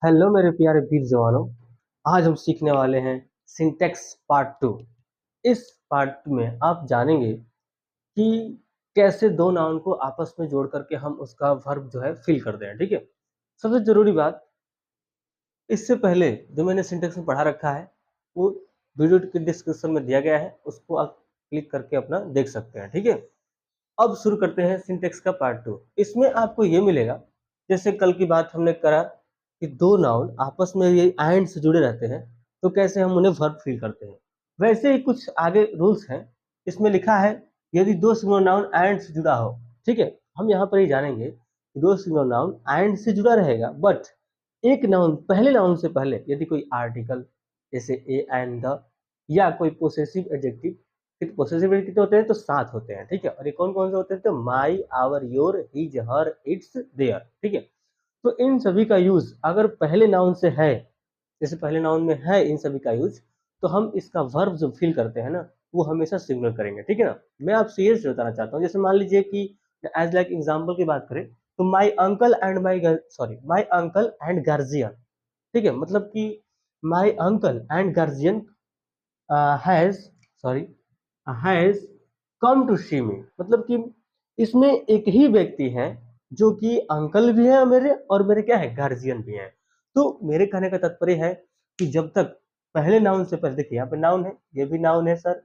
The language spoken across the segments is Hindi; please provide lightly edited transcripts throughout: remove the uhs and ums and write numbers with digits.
हेलो मेरे प्यारे वीर जवानों। आज हम सीखने वाले हैं सिंटेक्स पार्ट 2। इस पार्ट में आप जानेंगे कि कैसे दो नाउन को आपस में जोड़ करके हम उसका वर्ब जो है फिल करते हैं। ठीक है, सबसे जरूरी बात, इससे पहले जो मैंने सिंटेक्स में पढ़ा रखा है वो वीडियो के डिस्क्रिप्शन में दिया गया है, उसको आप क्लिक करके अपना देख सकते हैं। ठीक है, अब शुरू करते हैं सिंटेक्स का पार्ट 2। इसमें आपको ये मिलेगा, जैसे कल की बात हमने करा कि दो नाउन आपस में ये एंड से जुड़े रहते हैं तो कैसे हम उन्हें वर्ब फील करते हैं, वैसे ही कुछ आगे रूल्स हैं। इसमें लिखा है यदि दो सिंगुलर नाउन एंड से जुड़ा हो। ठीक है, हम यहाँ पर ही जानेंगे कि दो सिंगुलर नाउन एंड से जुड़ा रहेगा, बट एक नाउन पहले नाउन से पहले यदि कोई आर्टिकल जैसे ए एंड द या कोई पोसेसिव एडजेक्टिव, पोसेसिव कितने होते हैं तो 7 होते हैं। ठीक है, और ये कौन कौन से होते हैं तो my, our, your, his, her, its, their. ठीक है, तो इन सभी का यूज अगर पहले नाउन से है, जैसे पहले नाउन में है इन सभी का यूज, तो हम इसका वर्ब जो फिल करते हैं ना वो हमेशा सिंगुलर करेंगे। ठीक है ना, मैं आपसे ये बताना चाहता हूँ, जैसे मान लीजिए कि एज लाइक एग्जाम्पल की बात करें तो my uncle and my uncle and guardian. ठीक है, मतलब कि my uncle and guardian has sorry has come to see me, मतलब कि इसमें एक ही व्यक्ति है जो कि अंकल भी है मेरे और मेरे क्या है गार्जियन भी है। तो मेरे कहने का तात्पर्य है कि जब तक पहले नाउन से पहले, देखिए यहाँ पे नाउन है, ये भी नाउन है सर,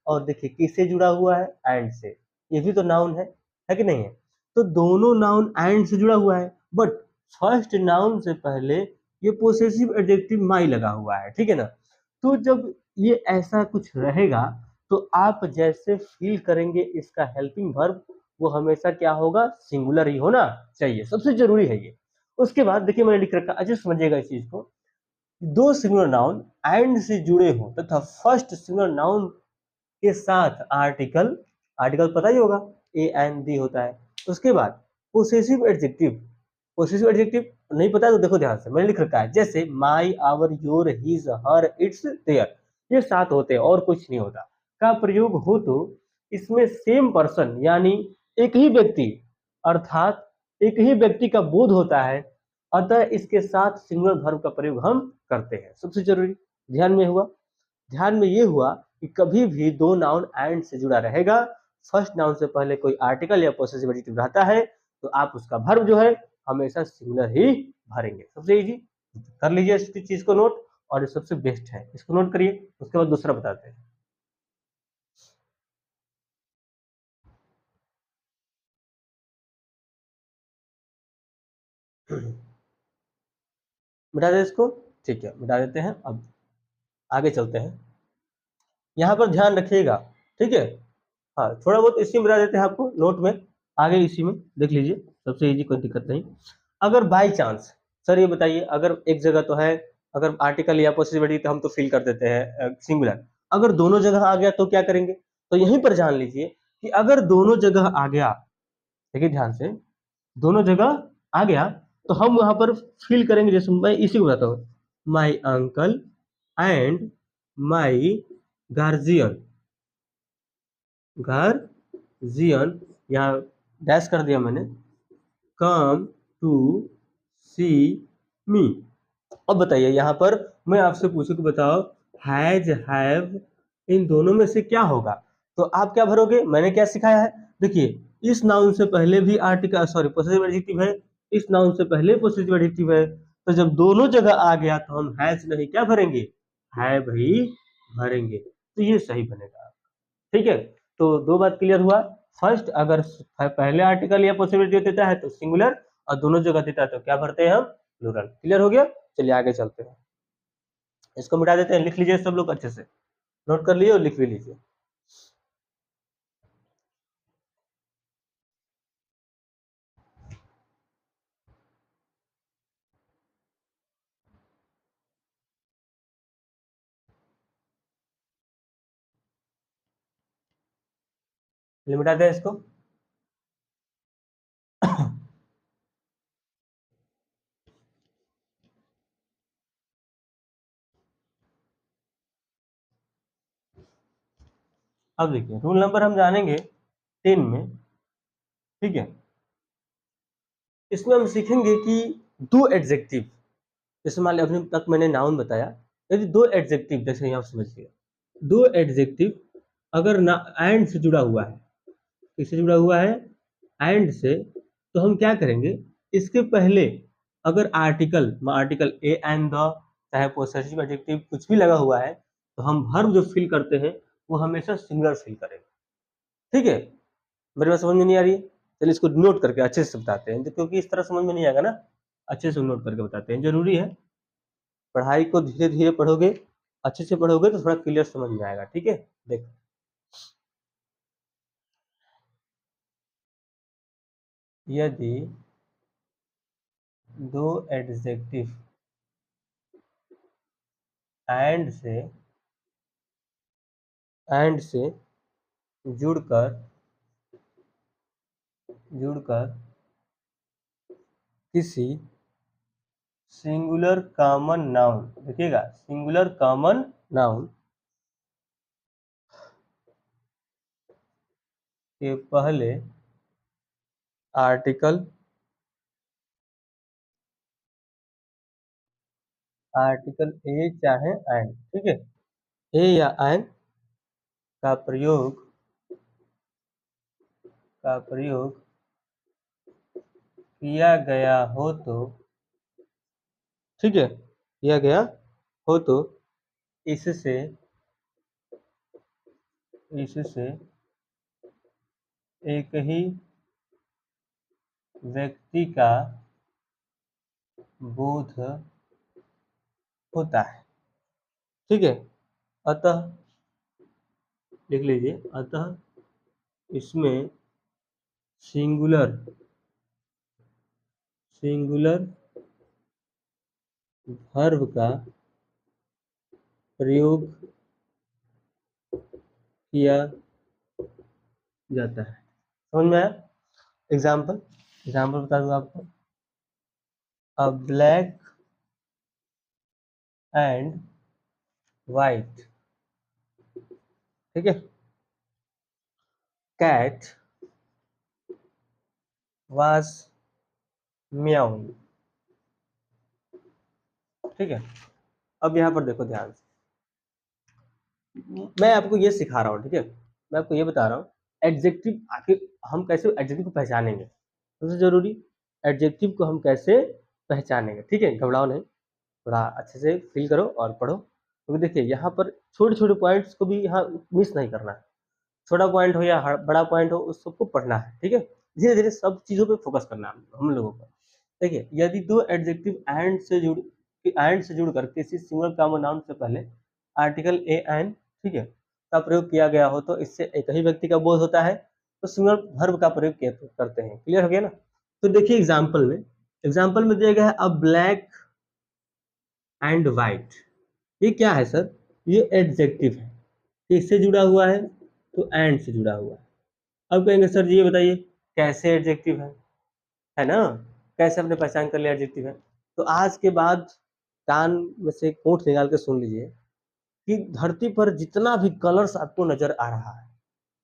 और देखिए किससे जुड़ा हुआ है एंड से, ये भी तो नाउन है कि नहीं है। तो दोनों नाउन एंड से जुड़ा हुआ है, बट फर्स्ट नाउन से पहले ये पोसेसिव एडजेक्टिव माई लगा हुआ है। ठीक है ना, तो जब ये ऐसा कुछ रहेगा तो आप जैसे फील करेंगे इसका हेल्पिंग वर्ब वो हमेशा क्या होगा, सिंगुलर ही होना चाहिए, सबसे जरूरी है ये। उसके बाद देखिए मैंने लिख रखा, अच्छे समझिएगा इस चीज को। दो सिंगुलर नाउन एंड से जुड़े हो तथा फर्स्ट सिंगुलर नाउन के साथ आर्टिकल, आर्टिकल पता ही होगा ए एंड दी होता है। उसके बाद पोसेसिव एडजेक्टिव, पोसेसिव एडजेक्टिव नहीं पता तो देखो ध्यान से, मैंने लिख रखा है जैसे my, our, your, his, her, its, their, ये 7 होते हैं और कुछ नहीं होता, का प्रयोग हो तो इसमें सेम पर्सन यानी एक ही व्यक्ति, अर्थात एक ही व्यक्ति का बोध होता है, अतः इसके साथ सिंगुलर वर्ब का प्रयोग हम करते हैं। सबसे जरूरी ध्यान में हुआ, ध्यान में ये हुआ कि कभी भी दो नाउन एंड से जुड़ा रहेगा, फर्स्ट नाउन से पहले कोई आर्टिकल या पोसेसिव एडजेक्टिव रहता है तो आप उसका वर्ब जो है हमेशा सिंगुलर ही भरेंगे। सबसे इजी, कर लीजिए इस चीज को नोट, और ये सबसे बेस्ट है, इसको नोट करिए। उसके बाद दूसरा बताते हैं। मिटा दे इसको, ठीक है मिटा देते हैं। अब आगे चलते हैं, यहाँ पर ध्यान रखिएगा। ठीक है, हाँ थोड़ा बहुत इसी में मिटा देते हैं आपको नोट में, आगे इसी में देख लीजिए, सबसे इजी, कोई दिक्कत नहीं। अगर बाई चांस, सर ये बताइए, अगर एक जगह तो है, अगर आर्टिकल या पॉसिबिलिटी तो हम तो फिल कर देते हैं सिंगुलर, अगर दोनों जगह आ गया तो क्या करेंगे, तो यहीं पर जान लीजिए कि अगर दोनों जगह आ गया, देखिए ध्यान से, दोनों जगह आ गया तो हम वहां पर फिल करेंगे, जैसे मैं इसी को बताता हूँ, माई uncle and my guardian, guardian, यहाँ डैश कर दिया मैंने, कम टू सी मी। अब बताइए यहाँ पर मैं आपसे पूछूं कि बताओ हैज, हैव, इन दोनों में से क्या होगा, तो आप क्या भरोगे, मैंने क्या सिखाया है। देखिए इस नाउन से पहले भी आर्टिकल सॉरी पोसेसिव एडजेक्टिव है, इस नाउन से पहले पोसेसिव एडजेक्टिव है, तो जब दोनों जगह आ गया तो हम हैज नहीं क्या भरेंगे, हैव ही भरेंगे, तो ये सही बनेगा। ठीक है, तो दो बात क्लियर हुआ। फर्स्ट, अगर पहले आर्टिकल या पॉसिबिलिटी देता है तो सिंगुलर, और दोनों जगह देता है तो क्या भरते हैं हम, प्लूरल। क्लियर हो गया, चलिए आगे चलते हैं, इसको मिटा देते हैं। लिख लीजिए सब लोग अच्छे से, नोट कर लिए और लिख भी लीजिए। मिटा दें इसको। अब देखिए रूल नंबर हम जानेंगे 10 में। ठीक है, इसमें हम सीखेंगे कि दो एडजेक्टिव, जैसे मान लीजिए अभी तक मैंने नाउन बताया, यदि दो एडजेक्टिव, जैसे यहाँ समझिए, दो एडजेक्टिव अगर ना एंड से जुड़ा हुआ है, किससे जुड़ा हुआ है, एंड से, तो हम क्या करेंगे, इसके पहले अगर आर्टिकल ए एंड द, चाहे पोसेसिव एडजेक्टिव कुछ भी लगा हुआ है, तो हम वर्ब जो फिल करते हैं वो हमेशा सिंगुलर फिल करेंगे। ठीक है, मेरी बात समझ में नहीं आ रही है? चलिए इसको नोट करके अच्छे से बताते हैं, क्योंकि इस तरह समझ में नहीं आएगा ना, अच्छे से नोट करके बताते हैं, जरूरी है। पढ़ाई को धीरे धीरे पढ़ोगे, अच्छे से पढ़ोगे तो थोड़ा क्लियर समझ में आएगा। ठीक है, देखो, यदि दो एडजेक्टिव एंड से जुड़कर किसी सिंगुलर कॉमन नाउन, देखिएगा सिंगुलर कॉमन नाउन के पहले आर्टिकल ए चाहे एंड, ठीक है, ए या एंड का प्रयोग किया गया हो तो, ठीक है, किया गया हो तो इससे एक ही व्यक्ति का बोध होता है। ठीक है, अतः लिख लीजिए, अतः इसमें सिंगुलर वर्ब का प्रयोग किया जाता है। समझ में आया? एग्जाम्पल बता दूं आपको, अ ब्लैक एंड वाइट, ठीक है, कैट वाज म्याउइंग, ठीक है। अब यहाँ पर देखो ध्यान से, मैं आपको ये सिखा रहा हूँ, ठीक है, मैं आपको ये बता रहा हूँ एडजेक्टिव, आखिर हम कैसे एडजेक्टिव को पहचानेंगे, सबसे जरूरी एडजेक्टिव को हम कैसे पहचानेंगे। ठीक है, घबराओ नहीं, थोड़ा अच्छे से फील करो और पढ़ो, क्योंकि देखिए यहाँ पर छोटे छोटे पॉइंट्स को भी यहाँ मिस नहीं करना है, छोटा पॉइंट हो या बड़ा पॉइंट हो, उस सबको पढ़ना है। ठीक है, धीरे धीरे सब चीजों पे फोकस करना है हम लोगों को। देखिए, यदि दो एडजेक्टिव एंड से जुड़कर किसी सिंगल कॉमन नाउन से पहले आर्टिकल ए एंड, ठीक है, का प्रयोग किया गया हो तो इससे एक ही व्यक्ति का बोध होता है, तो सिंगल वर्ब का प्रयोग करते हैं। क्लियर हो गया ना? तो देखिए एग्जाम्पल में दिया गया है अ ब्लैक एंड व्हाइट, ये क्या है सर? ये एडजेक्टिव है, किससे जुड़ा हुआ है? तो एंड से जुड़ा हुआ है। अब कहेंगे सर जी ये बताइए कैसे एडजेक्टिव है ना, कैसे आपने पहचान कर लिया एडजेक्टिव है? तो आज के बाद कान में से कोट निकाल के सुन लीजिए कि धरती पर जितना भी कलर्स आपको नजर आ रहा है,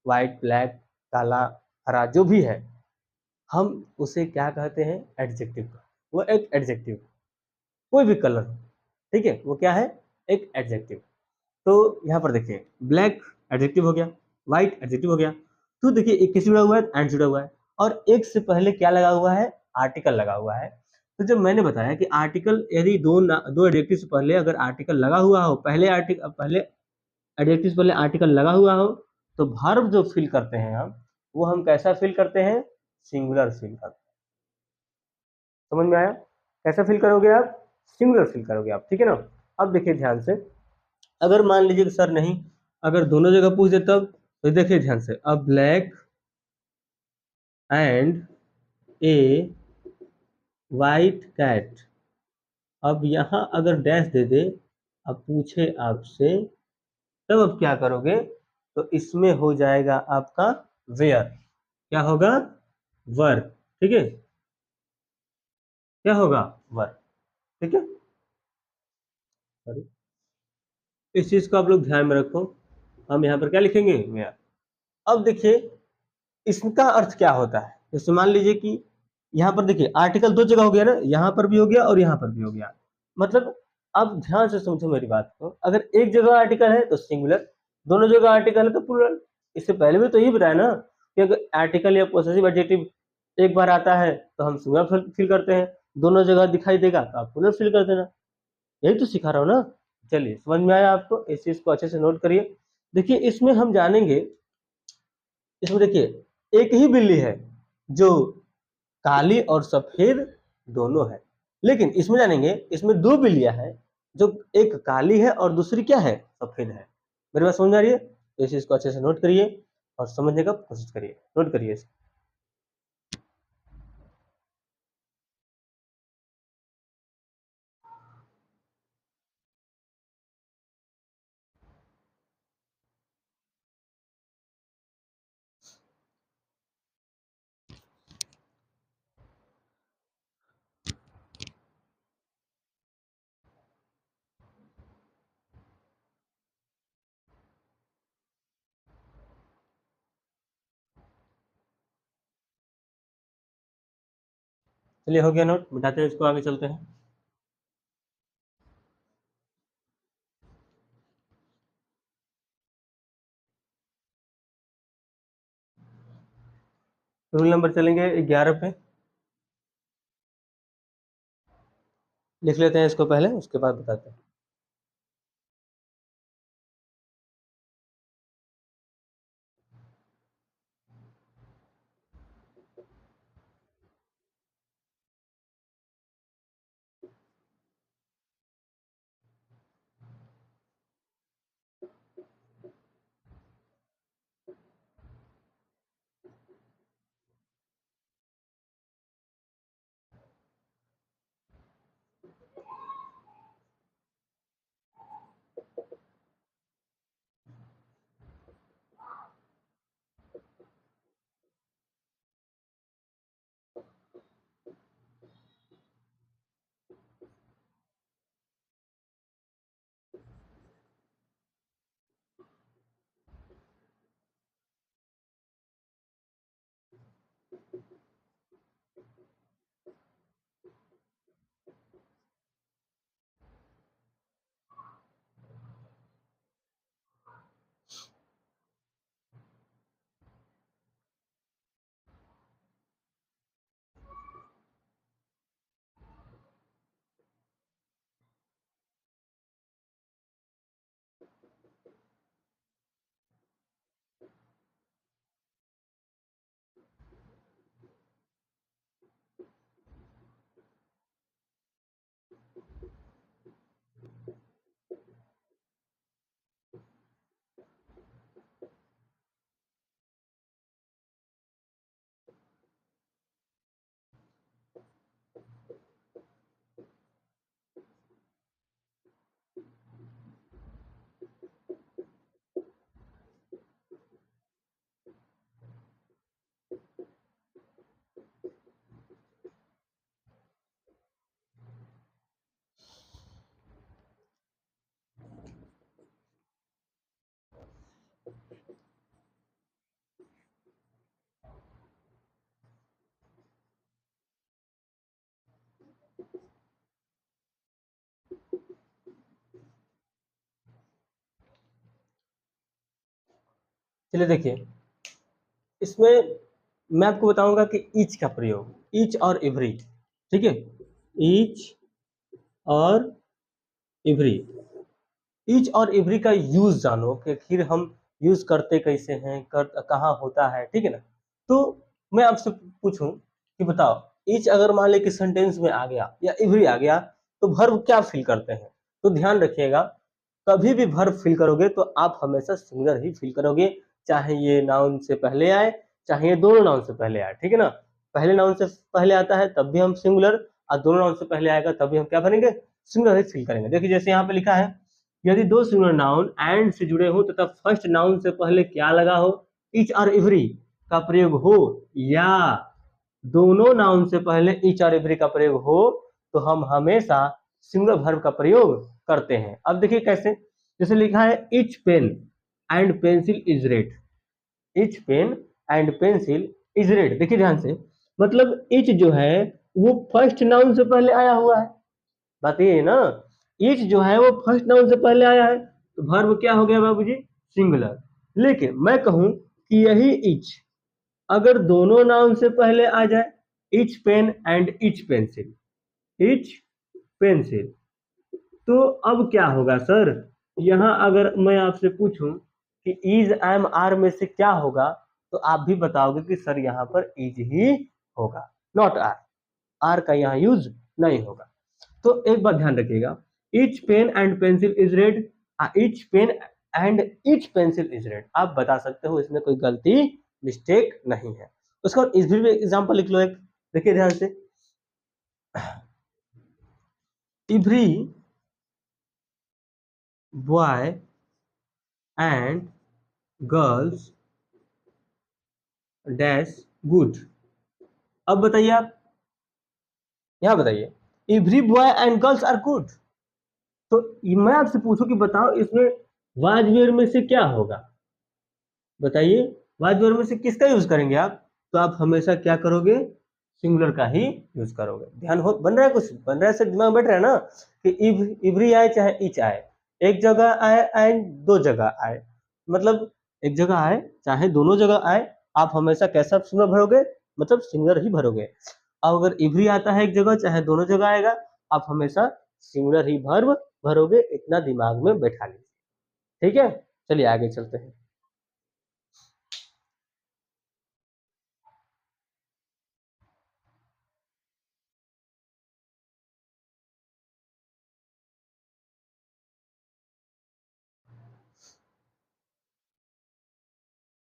व्हाइट, ब्लैक, काला, हरा, जो भी है, हम उसे क्या कहते हैं? एडजेक्टिव का। वो एक एडजेक्टिव, कोई भी कलर हो, ठीक है, वो क्या है? एक एडजेक्टिव। तो यहाँ पर देखिए, ब्लैक एडजेक्टिव हो गया, व्हाइट एडजेक्टिव हो गया, तो देखिए एक किससे जुड़ा हुआ है? एंड जुड़ा हुआ है, और एक से पहले क्या लगा हुआ है? आर्टिकल लगा हुआ है। तो जब मैंने बताया कि आर्टिकल, यदि दो एडजेक्टिव से पहले अगर आर्टिकल लगा हुआ हो, पहले एडजेक्टिव से पहले आर्टिकल लगा हुआ हो, तो वर्ब जो फिल करते हैं हम, वो हम कैसा फिल करते हैं? सिंगुलर फिल करते हैं। समझ में आया? कैसा फिल करोगे आप? सिंगुलर फिल करोगे आप, ठीक है ना? अब देखिए ध्यान से, अगर मान लीजिए कि सर नहीं, अगर दोनों जगह पूछ दे तब, तो देखिए ध्यान से, a black and a white cat, अब यहाँ अगर डैश दे दे, अब पूछे आपसे, तब अब क्या करोगे? तो इसमें हो जाएगा आपका वेयर, क्या होगा? वर, ठीक है, क्या होगा? वर, ठीक है। Sorry। इस चीज को आप लोग ध्यान में रखो, हम यहाँ पर क्या लिखेंगे? वेयर। अब देखिए इसका अर्थ क्या होता है, जैसे मान लीजिए कि यहाँ पर देखिए आर्टिकल दो जगह हो गया ना, यहाँ पर भी हो गया और यहाँ पर भी हो गया, मतलब आप ध्यान से समझो मेरी बात को, अगर एक जगह आर्टिकल है तो सिंगुलर, दोनों जगह आर्टिकल है तो प्लूरल। इससे पहले भी तो यही बताया ना कि अगर आर्टिकल या पोसेसिव एडजेक्टिव एक बार आता है तो हम सिंगुलर फिल करते हैं, दोनों जगह दिखाई देगा तो आप प्लूरल फिल कर देना। यही तो सिखा रहा हूँ ना। चलिए समझ में आया आपको, इस चीज को अच्छे से नोट करिए। देखिए इसमें हम जानेंगे, इसमें देखिए एक ही बिल्ली है जो काली और सफेद दोनों है, लेकिन इसमें जानेंगे इसमें दो बिल्लियां हैं जो एक काली है और दूसरी क्या है, सफेद है। मेरी बात समझ में आ रही है? तो इस चीज को अच्छे से नोट करिए और समझने का कोशिश करिए, नोट करिए इसे। चलिए हो गया नोट, मिटाते हैं इसको, आगे चलते हैं। रूल नंबर चलेंगे 11 पे, लिख लेते हैं इसको पहले, उसके बाद बताते हैं। चलिए देखिए, इसमें मैं आपको बताऊंगा कि ईच का प्रयोग, ईच और एवरी, ठीक है, ईच और एवरी, ईच और एवरी का यूज जानो कि फिर हम यूज करते कैसे हैं, कर कहाँ होता है, ठीक है ना। तो मैं आपसे पूछूं कि बताओ, ईच अगर मान ले कि सेंटेंस में आ गया या एवरी आ गया तो वर्ब क्या फिल करते हैं। तो ध्यान रखिएगा, कभी भी वर्ब फिल करोगे तो आप हमेशा सिंगुलर ही फिल करोगे, चाहे ये नाउन से पहले आए चाहे ये दोनों नाउन से पहले आए, ठीक है ना। पहले नाउन से पहले आता है तब भी हम सिंगुलर, और दोनों नाउन से पहले आएगा तब भी हम क्या करेंगे, सिंगुलर ही फिल करेंगे। देखिए जैसे यहाँ पे लिखा है, यदि दो सिंगुलर नाउन एंड से जुड़े हो तथा फर्स्ट नाउन से पहले क्या लगा हो, ईच और एवरी का प्रयोग हो, या दोनों नाउन से पहले ईच और एवरी का प्रयोग हो, तो हम हमेशा सिंगुलर वर्ब का प्रयोग करते हैं। अब देखिए कैसे, जैसे लिखा है each pen and pencil is red, each pen and pencil is red. देखिए ध्यान से, मतलब ईच जो है वो फर्स्ट नाउन से पहले आया हुआ है, बात ये है ना, ईच जो है वो फर्स्ट नाउन से पहले आया है तो वर्ब क्या हो गया बाबूजी, सिंगुलर। लेकिन मैं कहूं कि यही ईच अगर दोनों नाउन से पहले आ जाए, each pen and each pencil, each pencil, तो अब क्या होगा सर, यहां अगर मैं आपसे पूछूं कि इज एम आर में से क्या होगा, तो आप भी बताओगे कि सर यहाँ पर इज ही होगा, नॉट आर, आर का यहाँ यूज नहीं होगा। तो एक बात ध्यान रखिएगा, each pen and pencil is red, each pen and each pencil is red, आप बता सकते हो, इसमें कोई गलती मिस्टेक नहीं है। उसका इस भी एग्जांपल लिख लो एक, देखिए ध्यान से, every boy and girls dash good. अब बताइए आप, यहाँ बताइए, every boy and girls are good, तो मैं आपसे पूछूं कि बताओ इसमें वाजवेयर में से क्या होगा, बताइए, वाजवेयर में से किसका यूज करेंगे आप, तो आप हमेशा क्या करोगे, सिंगुलर का ही यूज करोगे। ध्यान हो, बन रहा है, कुछ बन रहा है, से दिमाग बैठ रहा है ना, कि इवरी आए चाहे ईच आए, एक जगह आए एंड दो जगह आए, मतलब एक जगह आए चाहे दोनों जगह आए, आप हमेशा कैसा सिंगुलर भरोगे, मतलब सिंगुलर ही भरोगे। अब अगर इवरी आता है एक जगह चाहे दोनों जगह आएगा, आप हमेशा सिंगुलर ही वर्ब भरोगे, इतना दिमाग में बैठा लीजिए, ठीक है। चलिए आगे चलते हैं।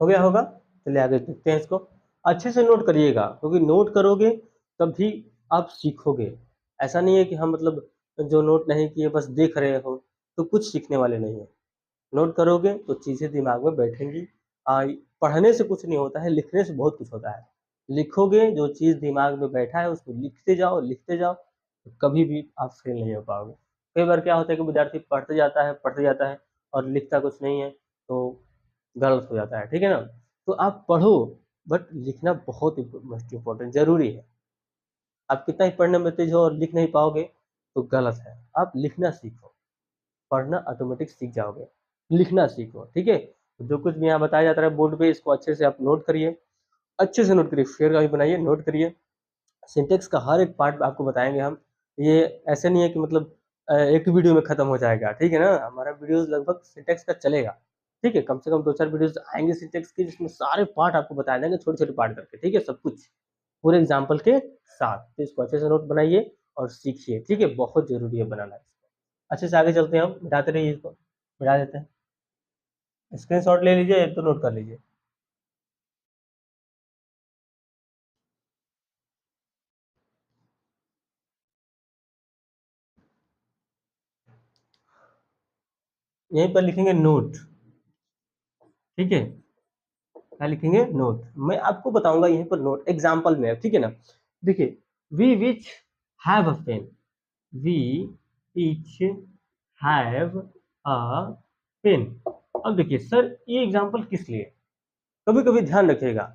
हो गया होगा, चलिए आगे देखते हैं इसको, अच्छे से नोट करिएगा, क्योंकि नोट करोगे तभी आप सीखोगे। ऐसा नहीं है कि हम मतलब जो नोट नहीं किए बस देख रहे हो तो कुछ सीखने वाले नहीं है। नोट करोगे तो चीजें दिमाग में बैठेंगी। पढ़ने से कुछ नहीं होता है, लिखने से बहुत कुछ होता है। लिखोगे, जो चीज दिमाग में बैठा है उसको लिखते जाओ, तो कभी भी आप फेल नहीं हो पाओगे। कई बार क्या होता है कि विद्यार्थी पढ़ते जाता है और लिखता कुछ नहीं है, तो गलत हो जाता है, ठीक है ना। तो आप पढ़ो, बट लिखना बहुत मोस्ट इम्पोर्टेंट जरूरी है। आप कितना ही पढ़ने में तेज हो और लिख नहीं पाओगे तो गलत है, आप लिखना सीखो, पढ़ना ऑटोमेटिक सीख जाओगे, लिखना सीखो, ठीक है। जो कुछ भी यहाँ बताया जाता है बोर्ड पे, इसको अच्छे से आप नोट करिए, अच्छे से नोट करिए, फेयर का भी बनाइए, नोट करिए। सिंटेक्स का हर एक पार्ट आपको बताएंगे हम, ये ऐसे नहीं है कि मतलब एक वीडियो में खत्म हो जाएगा, ठीक है ना, हमारा वीडियो लगभग सिंटेक्स का चलेगा, ठीक है, कम से कम 2-4 वीडियोस आएंगे सिंटेक्स की, जिसमें सारे पार्ट आपको बताए जाएंगे, छोटे छोटे पार्ट करके, ठीक है, सब कुछ पूरे एग्जाम्पल के साथ। तो इसको अच्छे से नोट बनाइए और सीखिए, ठीक है, बहुत जरूरी है बनाना इसको। अच्छे से आगे चलते हैं, हम मिटाते रहिए इसको, मिटा देते हैं, स्क्रीन शॉट ले लीजिए, एक तो नोट कर लीजिए। यहीं पर लिखेंगे नोट, ठीक है, क्या लिखेंगे, नोट। मैं आपको बताऊंगा यहीं पर नोट एग्जाम्पल में, ठीक है ना। देखिए, we which have a pen, we each have a pen. अब देखिए सर, ये एग्जाम्पल किस लिए, कभी कभी ध्यान रखिएगा,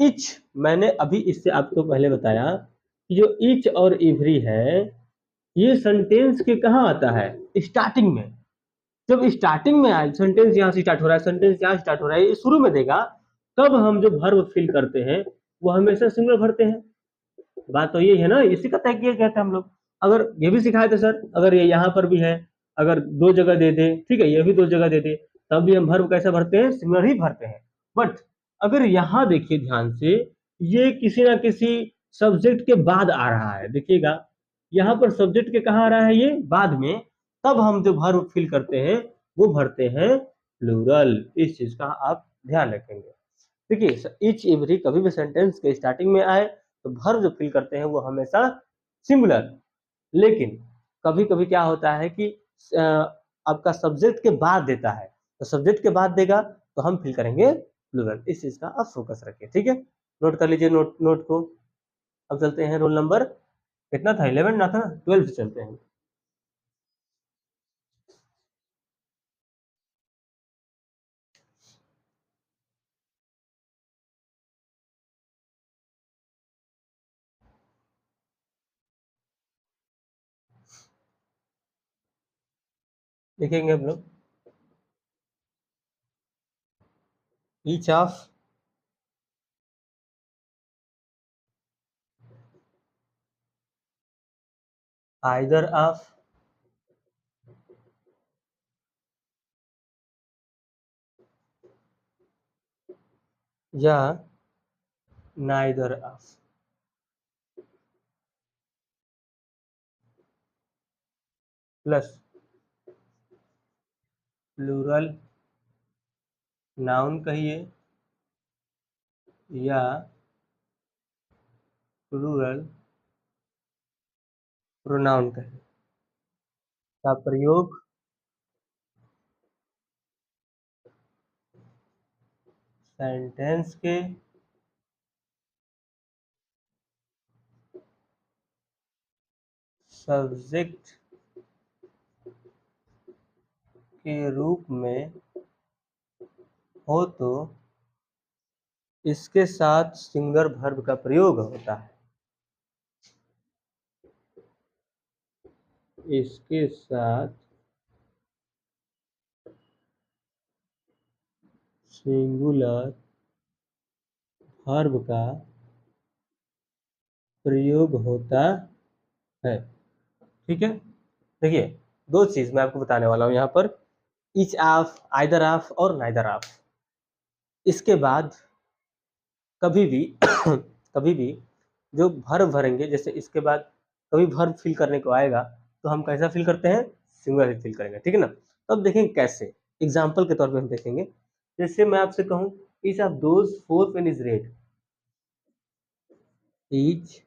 इच, मैंने अभी इससे आपको पहले बताया कि जो इच और इवरी है, ये सेंटेंस के कहाँ आता है, स्टार्टिंग में। जब स्टार्टिंग में आए, सेंटेंस यहाँ से स्टार्ट हो रहा है, सेंटेंस यहाँ स्टार्ट हो रहा है, ये शुरू में देगा, तब हम जो वर्ब फिल करते हैं वो हमेशा सिंगुलर भरते हैं। बात तो ये है ना, इसी का तय कहते हैं हम लोग। अगर ये भी सिखाए थे सर, अगर ये यहाँ पर भी है, अगर दो जगह दे दे, ठीक है, ये भी दो जगह दे दे, तब भी हम वर्ब कैसे भरते हैं, सिंगुलर ही भरते हैं। बट अगर यहाँ देखिए ध्यान से, ये किसी ना किसी सब्जेक्ट के बाद आ रहा है, देखिएगा, यहाँ पर सब्जेक्ट के कहाँ आ रहा है, ये बाद में, तब हम जो वर्ब फिल करते हैं वो भरते हैं प्लूरल। इस चीज का आप ध्यान रखेंगे। देखिए, ईच एवरी कभी भी सेंटेंस के स्टार्टिंग में आए तो वर्ब जो फिल करते हैं वो हमेशा सिंगुलर। लेकिन कभी कभी क्या होता है कि अ, आपका सब्जेक्ट के बाद देता है, तो सब्जेक्ट के बाद देगा तो हम फिल करेंगे प्लूरल। इस चीज का आप फोकस रखिए, ठीक है, नोट कर लीजिए, नोट नोट को। अब चलते हैं रोल नंबर, कितना था, 11 ना था, 12 से चलते हैं। लिखेंगे हम लोग ईच ऑफ आइदर ऑफ या neither of plus plural noun कहिए या प्लूरल प्रोनाउन कहिए का प्रयोग सेंटेंस के सब्जेक्ट के रूप में हो तो इसके साथ सिंगुलर वर्ब का प्रयोग होता है। इसके साथ सिंगुलर वर्ब का प्रयोग होता है। ठीक है, देखिए दो चीज मैं आपको बताने वाला हूं यहाँ पर, ईच ऑफ, आइदर ऑफ और नाइदर ऑफ। इसके बाद कभी भी कभी भी जो वर्ब भरेंगे, जैसे इसके बाद कभी वर्ब फिल करने को आएगा तो हम कैसा फिल करते हैं, सिंगुलर ही फिल करेंगे। ठीक है ना। तब देखेंगे कैसे, एग्जाम्पल के तौर पे हम देखेंगे। जैसे मैं आपसे कहूँ each of those four pen is red, each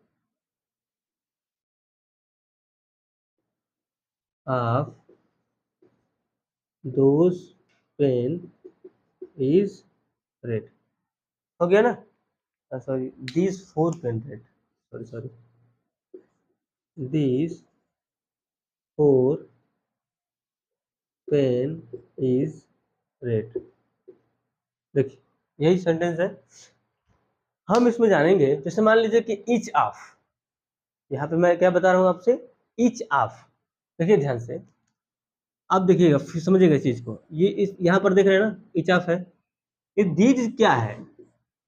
of those pen is red, हो गया ना। Sorry, these four pen red, sorry sorry, these four pen is red. देखिए यही सेंटेंस है। हम इसमें जानेंगे, जैसे मान लीजिए कि ईच ऑफ, यहाँ पे मैं क्या बता रहा हूँ आपसे, ईच ऑफ। देखिए ध्यान से, आप देखिएगा फिर समझिएगा इस चीज को। ये इस यहाँ पर देख रहे हैं ना, ईच ऑफ है। ये दीज क्या है,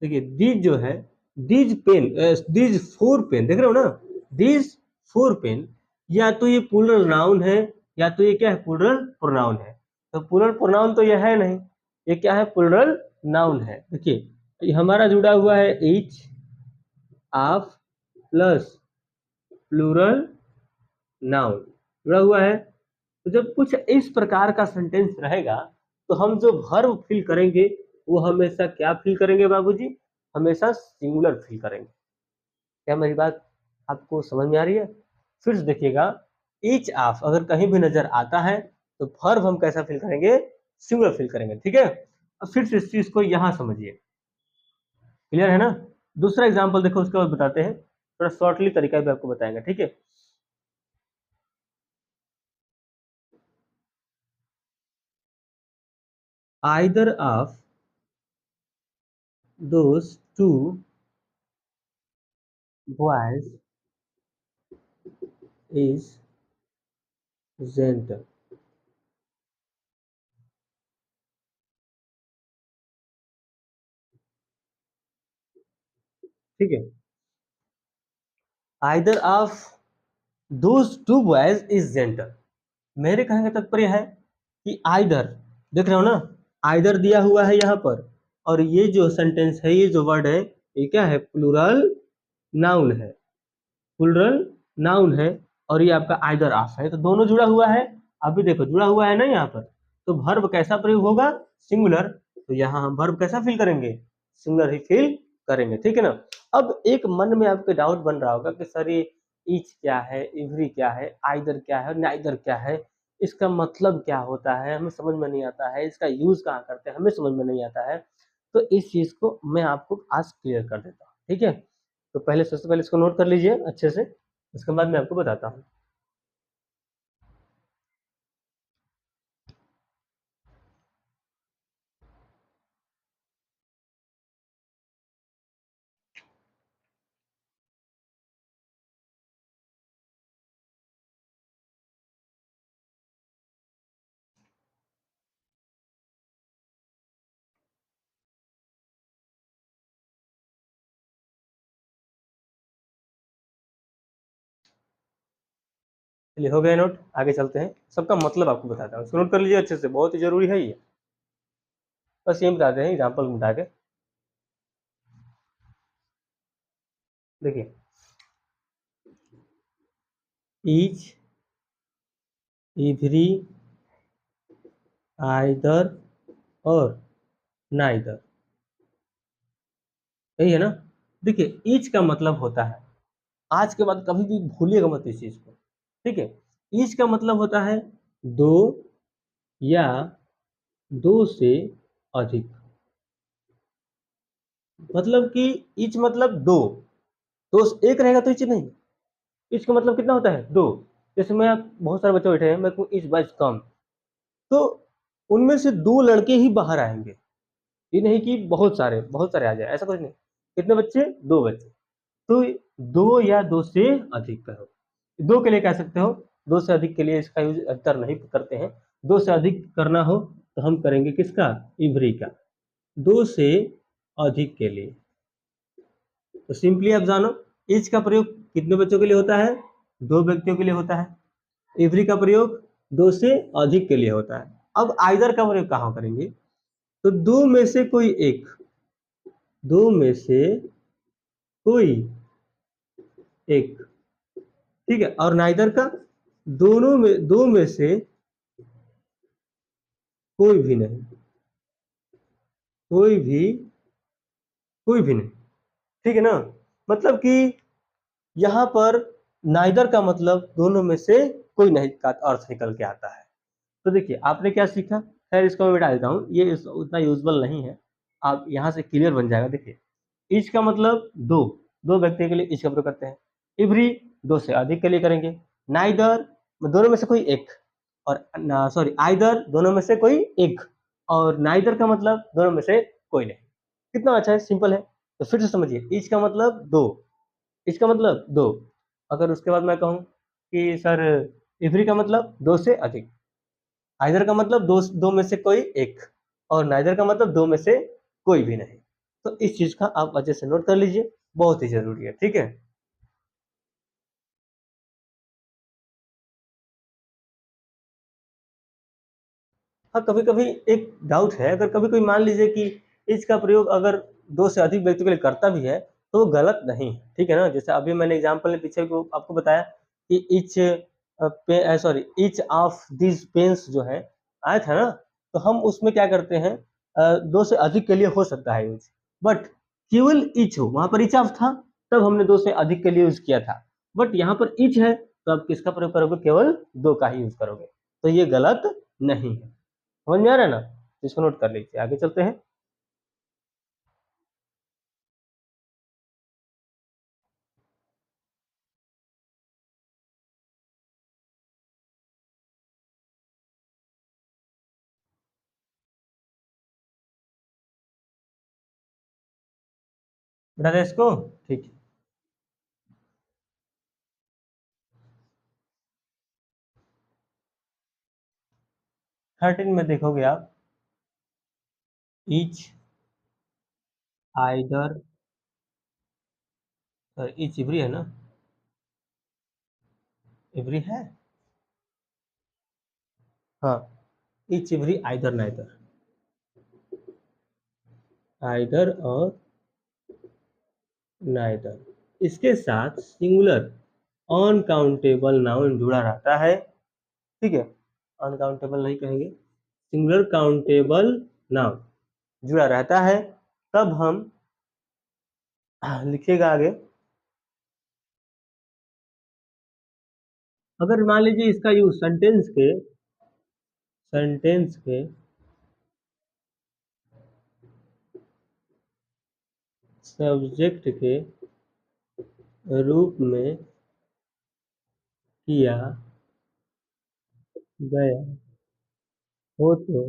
देखिए दीज जो है, these pen, these four pen, देख रहे हो ना, दीज फोर पेन, या तो ये प्लूरल नाउन है या तो ये क्या है, प्लूरल प्रोनाउन है। तो प्लूरल प्रोनाउन तो ये है नहीं, ये क्या है, प्लूरल नाउन है। देखिए ये हमारा जुड़ा हुआ है each of plus plural noun, जुड़ा हुआ है। तो जब कुछ इस प्रकार का सेंटेंस रहेगा तो हम जो वर्ब फिल करेंगे वो हमेशा क्या फिल करेंगे बाबूजी, हमेशा सिंगुलर फिल करेंगे। क्या मेरी बात आपको समझ में आ रही है? फिर से देखिएगा, ईच ऑफ अगर कहीं भी नजर आता है तो वर्ब हम कैसा फिल करेंगे, सिंगुलर फिल करेंगे। ठीक है, अब फिर से इस चीज को यहां समझिए, क्लियर है ना। दूसरा एग्जाम्पल देखो, उसके बाद बताते हैं, थोड़ा शॉर्टली तरीका भी आपको बताएंगे। ठीक है, either of those two boys is gentle. ठीक है, either of those two boys is gentle. मेरे कहने का तात्पर्य है कि आइदर, देख रहे हो ना, आइदर दिया हुआ है यहाँ पर, और ये जो सेंटेंस है, ये जो वर्ड है, ये क्या है, प्लूरल नाउन है, प्लूरल नाउन है, और ये आपका आइदर ऑफ है, तो दोनों जुड़ा हुआ है। अभी देखो जुड़ा हुआ है ना यहाँ पर, तो वर्ब कैसा प्रयोग होगा, सिंगुलर। तो यहाँ हम वर्ब कैसा फिल करेंगे, सिंगुलर ही फिल करेंगे। ठीक है ना। अब एक मन में आपके डाउट बन रहा होगा कि सर ये ईच क्या है, इवरी क्या है, आइदर क्या है, नाइदर क्या है, इसका मतलब क्या होता है, हमें समझ में नहीं आता है, इसका यूज कहाँ करते हैं, हमें समझ में नहीं आता है। तो इस चीज को मैं आपको आज क्लियर कर देता हूँ। ठीक है, तो पहले सबसे पहले इसको नोट कर लीजिए अच्छे से, उसके बाद मैं आपको बताता हूँ। चलिए हो गया नोट, आगे चलते हैं। सबका मतलब आपको बताता हूँ, इसको नोट कर लीजिए अच्छे से, बहुत ही जरूरी है ये। बस ये बताते हैं एग्जाम्पल बता के। देखिए ईच, इवरी, आइदर और नाइदर, यही है ना। देखिए ईच का मतलब होता है, आज के बाद कभी भी भूलिएगा मत इस चीज को, ठीक है। ईच का मतलब होता है दो या दो से अधिक, मतलब कि ईच मतलब दो, दो से एक रहेगा तो ईच नहीं। ईच का मतलब कितना होता है, दो। जैसे मैं, बहुत सारे बच्चे बैठे हैं, मैं कहूँ ईच बॉयज कम, तो उनमें से दो लड़के ही बाहर आएंगे, ये नहीं कि बहुत सारे आ जाए, ऐसा कुछ नहीं। कितने बच्चे, दो बच्चे। तो दो या दो से अधिक करो, दो के लिए कह सकते हो, दो से अधिक के लिए इसका यूज अक्सर नहीं करते हैं। दो से अधिक करना हो तो हम करेंगे किसका, इवरी का, दो से अधिक के लिए। तो सिंपली आप जानो, इच का प्रयोग कितने बच्चों के लिए होता है, दो व्यक्तियों के लिए होता है। इवरी का प्रयोग दो से अधिक के लिए होता है। अब आइदर का प्रयोग कहाँ करेंगे, तो दो में से कोई एक, दो में से कोई एक, ठीक है। और नाइदर का, दोनों में, दो में से कोई भी नहीं, कोई भी, कोई भी नहीं, ठीक है ना। मतलब कि यहां पर नाइदर का मतलब दोनों में से कोई नहीं का अर्थ निकल के आता है। तो देखिए आपने क्या सीखा, खैर इसको मैं मिटा देता हूँ, ये उतना यूजफुल नहीं है, आप यहाँ से क्लियर बन जाएगा। देखिए ईच का मतलब दो, दो व्यक्ति के लिए ईच का प्रयोग करते हैं। इवरी दो से अधिक के लिए करेंगे। नाइदर दोनों में से कोई एक, और सॉरी आइदर दोनों में से कोई एक, और नाइदर का मतलब दोनों में से कोई नहीं। कितना अच्छा है, सिंपल है। तो फिर से समझिए, ईच का मतलब दो, इसका मतलब दो। अगर उसके बाद मैं कहूँ कि सर इवरी का मतलब दो से अधिक, आइदर का मतलब दो, दो में से कोई एक, और नाइदर का मतलब दो में से कोई भी नहीं। तो इस चीज का आप अच्छे से नोट कर लीजिए, बहुत ही जरूरी है, ठीक है। हाँ कभी कभी एक डाउट है, अगर कभी कोई मान लीजिए कि इसका प्रयोग अगर दो से अधिक व्यक्तियों के लिए करता भी है तो वो गलत नहीं है, ठीक है ना। जैसे अभी मैंने एग्जाम्पल में पीछे को आपको बताया कि each, sorry each of this pens जो है आया था ना, तो हम उसमें क्या करते हैं, दो से अधिक के लिए हो सकता है यूज, बट केवल इच हो, वहां पर इच ऑफ था तब हमने दो से अधिक के लिए यूज किया था, बट यहाँ पर इच है तो आप किसका प्रयोग करोगे, केवल दो का ही यूज करोगे, तो ये गलत नहीं है। समझ में आ रहा है ना, तो इसको नोट कर लीजिए, आगे चलते हैं। बता दें इसको, ठीक है। 13 में देखोगे आप, ईच, आइदर, ईच इवरी है ना, इवरी है, हाँ, each every either neither, either और नाइदर, इसके साथ सिंगुलर अनकाउंटेबल नाउन जुड़ा रहता है, ठीक है। अनकाउंटेबल नहीं कहेंगे, सिंगुलर काउंटेबल नाउन जुड़ा रहता है, तब हम लिखिएगा आगे। अगर मान लीजिए इसका यूज सेंटेंस के सब्जेक्ट के रूप में किया गया हो तो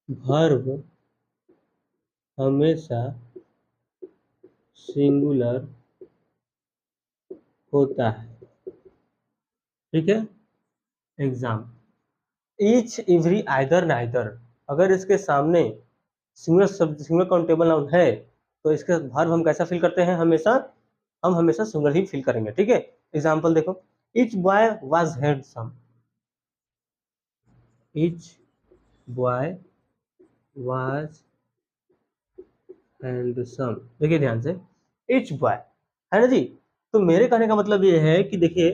वर्ब हमेशा सिंगुलर होता है, ठीक है। Exam, each every either neither, अगर इसके सामने सिंगुलर काउंटेबल नाउन है तो इसके वर्ब हम कैसा फिल करते हैं, हमेशा, हम हमेशा सिंगुलर ही फिल करेंगे, ठीक है। एग्जाम्पल देखो, Each boy was handsome. Each boy was handsome. देखिए ध्यान से, each boy, है ना जी। तो मेरे कहने का मतलब ये है कि देखिए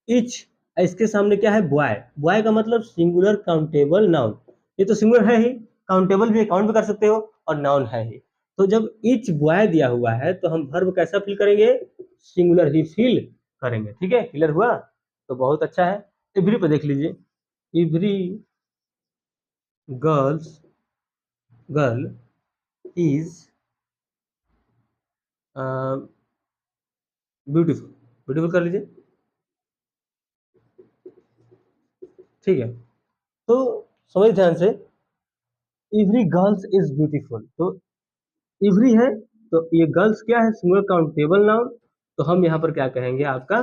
each, इसके सामने क्या है, बॉय। बॉय का मतलब सिंगुलर काउंटेबल नाउन, ये तो सिंगुलर है ही, काउंटेबल भी, काउंट भी कर सकते हो, और नाउन है ही। तो जब each बॉय दिया हुआ है तो हम वर्ब कैसा फिल करेंगे, सिंगुलर ही फिल करेंगे। ठीक है, क्लियर हुआ? तो बहुत अच्छा है। एवरी पे देख लीजिए, every girl is beautiful, beautiful कर लीजिए। ठीक है, तो समझ ध्यान से, एवरी गर्ल्स इज ब्यूटीफुल, तो एवरी है, तो ये गर्ल्स क्या है, सिंगुलर काउंटेबल नाउन, तो हम यहाँ पर क्या कहेंगे, आपका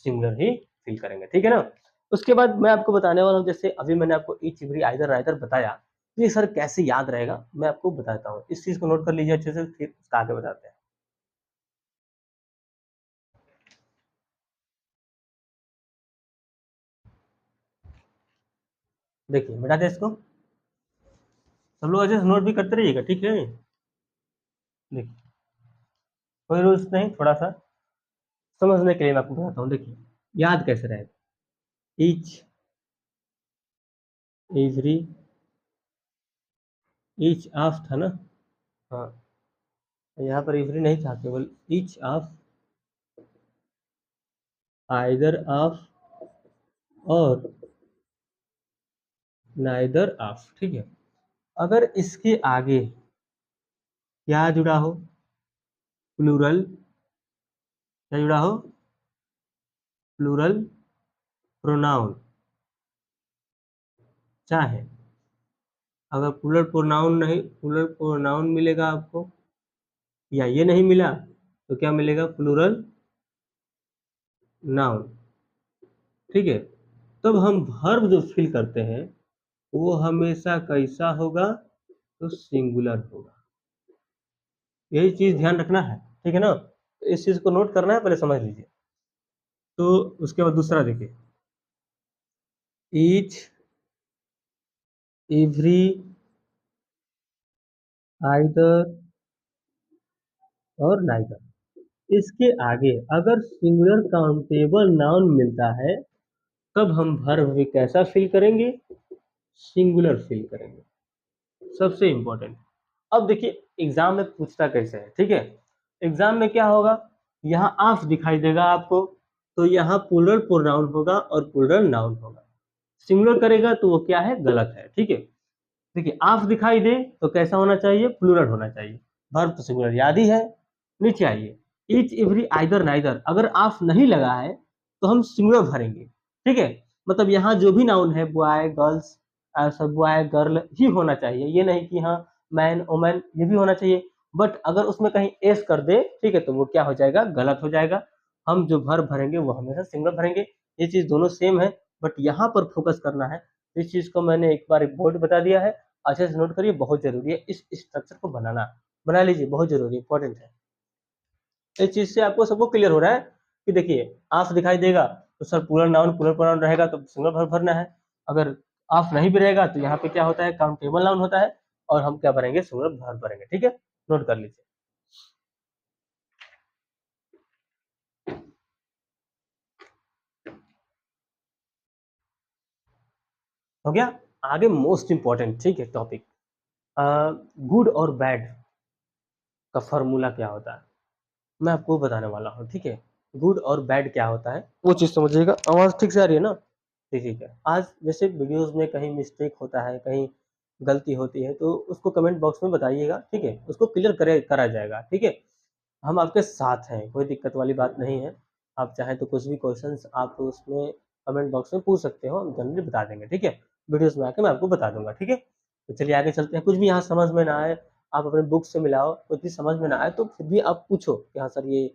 सिंगुलर ही फिल करेंगे। ठीक है ना। उसके बाद मैं आपको बताने वाला हूँ, जैसे अभी मैंने आपको ईच, एवरी, आइदर, राइदर बताया, तो ये सर कैसे याद रहेगा मैं आपको बताता हूँ। इस चीज को नोट कर लीजिए अच्छे से, फिर उसका आगे बताते हैं। देखिए बता दें इसको, सब लोग अच्छे से नोट भी करते रहिएगा, ठीक है। देखिए कोई रूल्स नहीं, थोड़ा सा समझने के लिए मैं आपको बताता हूँ। देखिए याद कैसे रहेगा, ईच, एवरी, ईच ऑफ था ना, हाँ, यहाँ पर एवरी नहीं था, केवल ईच ऑफ, आइदर ऑफ, और नाइदर ऑफ। ठीक है, अगर इसके आगे क्या जुड़ा हो, प्लूरल, क्या जुड़ा हो, प्लूरल प्रोनाउन, चाहे अगर प्लूरल प्रोनाउन नहीं, प्लूरल प्रोनाउन मिलेगा आपको, या ये नहीं मिला तो क्या मिलेगा, प्लूरल नाउन। ठीक है, तब हम वर्ब जो फिल करते हैं वो हमेशा कैसा होगा, तो सिंगुलर होगा। यही चीज ध्यान रखना है, ठीक है ना। तो इस चीज को नोट करना है, पहले समझ लीजिए। तो उसके बाद दूसरा देखिए, ईच, एवरी, आइदर और नाइदर, इसके आगे अगर सिंगुलर काउंटेबल नाउन मिलता है तब हम वर्ब भी कैसा फिल करेंगे, सिंगुलर फिल करेंगे, सबसे इंपॉर्टेंट। अब देखिए एग्जाम में पूछता कैसे है, ठीक है। एग्जाम में क्या होगा, यहाँ ऑफ दिखाई देगा आपको, तो यहाँ प्लूरल प्रोनाउन होगा और प्लूरल नाउन होगा। सिंगुलर करेगा तो वो क्या है, गलत है। ठीक है, देखिए ऑफ दिखाई दे तो कैसा होना चाहिए, प्लूरल होना चाहिए। वर्ब तो सिंगुलर याद ही है। नीचे आइए, ईच, एवरी, आइदर, नाइदर, अगर ऑफ नहीं लगा है तो हम सिंगुलर भरेंगे। ठीक है, मतलब यहाँ जो भी नाउन है, बॉय, गर्ल्स, सब बॉय गर्ल ही होना चाहिए, ये नहीं कि हाँ मैन वोमेन ये भी होना चाहिए। बट अगर उसमें कहीं एस कर दे, ठीक है, तो वो क्या हो जाएगा, गलत हो जाएगा। हम जो वर्ब भरेंगे वो हमेशा सिंगुलर भरेंगे। ये चीज दोनों सेम है, बट यहाँ पर फोकस करना है। इस चीज को मैंने एक बार एक बोर्ड बता दिया है, अच्छे से नोट करिए, बहुत जरूरी है इस स्ट्रक्चर को बनाना, बना लीजिए, बहुत जरूरी इंपॉर्टेंट है। इस चीज से आपको सबको क्लियर हो रहा है कि देखिए ऑफ दिखाई देगा तो सर पूरा नाउन, पूरा प्रोनाउन रहेगा तो सिंगल वर्ब भरना है। अगर ऑफ नहीं भी रहेगा तो यहाँ पे क्या होता है, काउंटेबल नाउन होता है, और हम क्या भरेंगे, सिंगल वर्ब भरेंगे। ठीक है, नोट कर लीजिए। हो गया, आगे मोस्ट इंपॉर्टेंट, ठीक है, टॉपिक, गुड और बैड का फॉर्मूला क्या होता है, मैं आपको बताने वाला हूँ। ठीक है, गुड और बैड क्या होता है वो चीज़ समझिएगा। आवाज़ ठीक से आ रही है ना? ठीक है। आज जैसे वीडियोस में कहीं मिस्टेक होता है, कहीं गलती होती है, तो उसको कमेंट बॉक्स में बताइएगा, ठीक है, उसको क्लियर करे करा जाएगा। ठीक है, हम आपके साथ हैं, कोई दिक्कत वाली बात नहीं है। आप चाहें तो कुछ भी क्वेश्चंस आप उसमें कमेंट बॉक्स में पूछ सकते हो, हम जल्दी बता देंगे। ठीक है, वीडियोस में आके मैं आपको बता दूंगा। ठीक है, तो चलिए आगे चलते हैं। कुछ भी यहाँ समझ में ना आए, आप अपने बुक से मिलाओ, कुछ भी समझ में ना आए तो फिर भी आप पूछो कि हाँ सर ये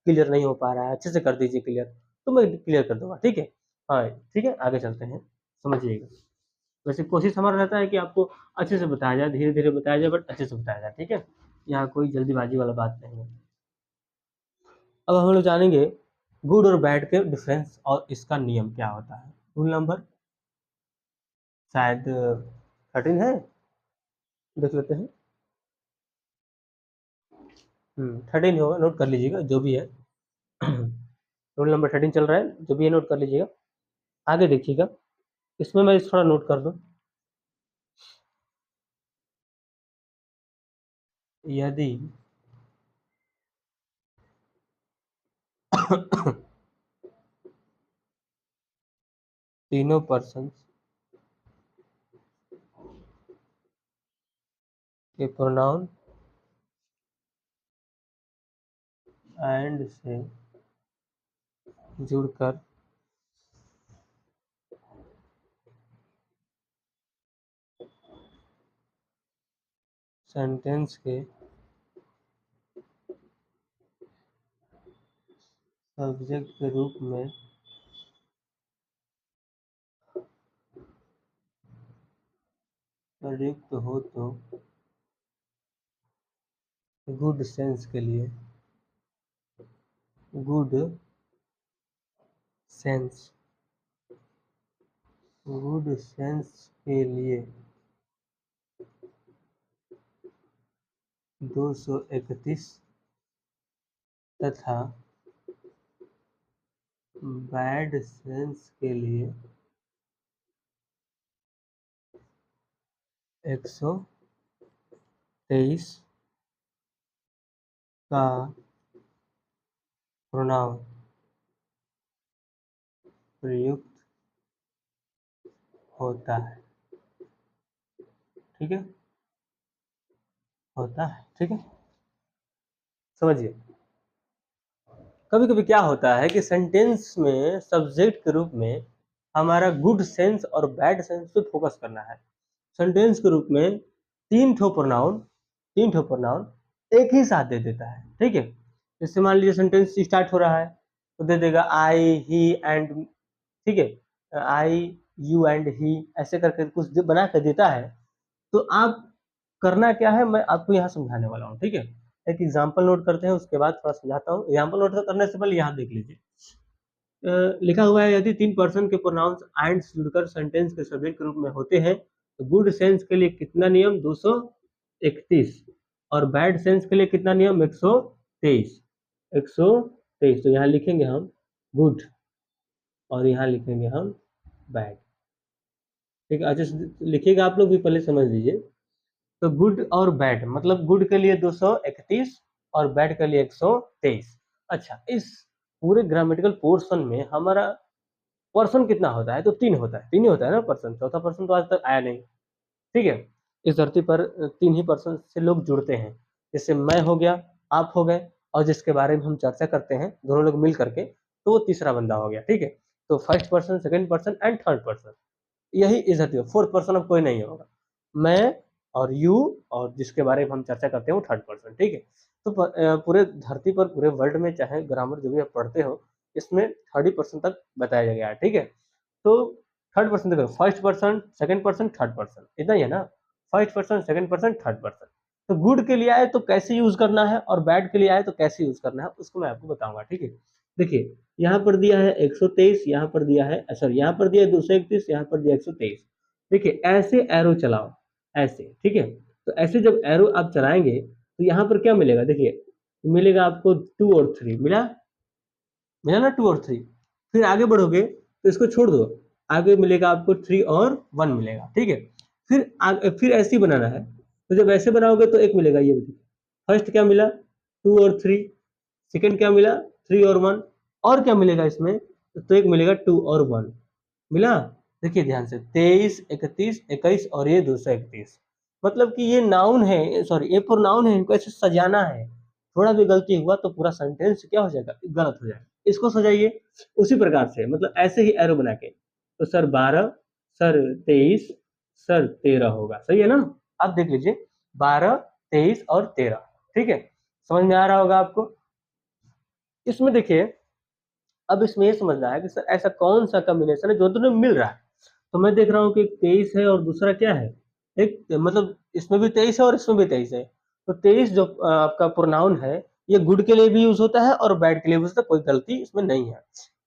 क्लियर नहीं हो पा रहा है, अच्छे से कर दीजिए क्लियर, तो मैं क्लियर कर दूंगा। ठीक है, हाँ ठीक है, आगे चलते हैं, समझिएगा। वैसे कोशिश हमारा रहता है कि आपको अच्छे से बताया जाए, धीरे धीरे बताया जाए, बट अच्छे से बताया जाए। ठीक है, यहाँ कोई जल्दीबाजी वाला बात नहीं है। अब हम लोग जानेंगे गुड और बैड के डिफरेंस और इसका नियम क्या होता है। रूल नंबर शायद 13 है, देख लेते हैं। 13 होगा, नोट कर लीजिएगा जो भी है। रूल नंबर 13 चल रहा है, जो भी है नोट कर लीजिएगा। आगे देखिएगा, इसमें मैं थोड़ा नोट कर दूं। यदि तीनों पर्सन के प्रोनाउन एंड से जुड़कर सेंटेंस के सब्जेक्ट के रूप में प्रयुक्त हो तो गुड सेंस के लिए गुड सेंस गुड सेंस के लिए 231 तथा बैड सेंस के लिए 123 का प्रोनाउन प्रयुक्त होता है। ठीक है, होता है। ठीक है, समझिए। कभी कभी क्या होता है कि सेंटेंस में सब्जेक्ट के रूप में हमारा गुड सेंस और बैड सेंस पे फोकस करना है। सेंटेंस के रूप में तीन ठो प्रोनाउन एक ही साथ दे देता है। ठीक है, जैसे मान लीजिए सेंटेंस स्टार्ट हो रहा है तो दे देगा आई ही एंड, ठीक है, आई यू एंड ही, ऐसे करके कुछ बना कर देता है। तो आप करना क्या है, मैं आपको यहाँ समझाने वाला हूँ। ठीक है, एक एग्जाम्पल नोट करते हैं, उसके बाद थोड़ा समझाता हूँ। एग्जाम्पल नोट करने से पहले यहाँ देख लीजिए, लिखा हुआ है यदि तीन पर्सन के प्रोनाउंस एंड जुड़कर सेंटेंस के सब्जेक्ट के रूप में होते हैं तो गुड सेंस के लिए कितना नियम 231 और बैड सेंस के लिए कितना नियम 123। 123 तो यहाँ लिखेंगे हम गुड और यहाँ लिखेंगे हम बैड। ठीक है, अच्छा लिखिएगा आप लोग भी, पहले समझ लीजिए। तो गुड और बैड मतलब गुड के लिए 231 और बैड के लिए 123। अच्छा, इस पूरे ग्रामेटिकल पोर्शन में हमारा पर्सन कितना होता है, तो तीन होता है, तीन ही होता है ना पर्सन, चौथा पर्सन तो आज तक आया नहीं। ठीक है, इस धरती पर तीन ही पर्सन से लोग जुड़ते हैं, जैसे मैं हो गया, आप हो गए, और जिसके बारे में हम चर्चा करते हैं दोनों लोग मिल करके, तो वो तीसरा बंदा हो गया। ठीक है, तो first person, second person and third person, यही इस धरती पर फोर्थ पर्सन अब कोई नहीं होगा। मैं और यू और जिसके बारे में हम चर्चा करते हैं वो थर्ड पर्सन। ठीक है, तो पूरे धरती पर, पूरे वर्ल्ड में, चाहे ग्रामर जो भी आप पढ़ते हो, इसमें थर्ड ही पर्सन तक बताया गया है। ठीक है, तो थर्ड पर्सन देखो, first person, second person, third person, इतना ही है ना, first person, second person, third person. तो गुड के लिए आए तो कैसे यूज करना है और बैड के लिए आए तो कैसे यूज करना है, उसको मैं आपको बताऊंगा। ठीक है, देखिए यहाँ पर दिया है 123, यहाँ पर दिया है, सॉरी यहाँ पर दिया है 231, यहाँ पर दिया 123। देखिए ऐसे एरो चलाओ, ऐसे। ठीक है, तो ऐसे जब एरो आप चलाएंगे तो यहाँ पर क्या मिलेगा, देखिए मिलेगा आपको 2 और 3, मिला, मिला ना 2 और 3। फिर आगे बढ़ोगे तो इसको छोड़ दो, आगे मिलेगा आपको 3 और 1 मिलेगा। ठीक है, फिर ऐसे ही बनाना है, तो जब ऐसे बनाओगे तो एक मिलेगा, ये फर्स्ट क्या मिला 2 और 3, सेकंड क्या मिला 3 और 1, और क्या मिलेगा इसमें, तो एक मिलेगा 2 और 1 मिला। देखिए ध्यान से 23, 31, 21 और ये 231, मतलब कि ये नाउन है, सॉरी ये प्रोनाउन है, इनको ऐसे सजाना है। थोड़ा भी गलती हुआ तो पूरा सेंटेंस क्या हो जाएगा, गलत हो जाएगा। इसको सजाइए उसी प्रकार से, मतलब ऐसे ही एरो बना के, तो सर 12, सर 23, सर 13 होगा, सही है ना। अब देख लीजिए 12, 23 और 13। ठीक है, समझ में आ रहा होगा आपको। इसमें देखिए अब इसमें ये समझना है कि सर ऐसा कौन सा कॉम्बिनेशन है जो दोनों मिल रहा है। तो मैं देख रहा हूँ कि एक 23 है और दूसरा क्या है, एक मतलब इसमें भी 23 है और इसमें भी 23 है। तो 23 जो आपका प्रोनाउन है ये गुड के लिए भी यूज होता है और बैड के लिए भी होता है, कोई गलती इसमें नहीं है।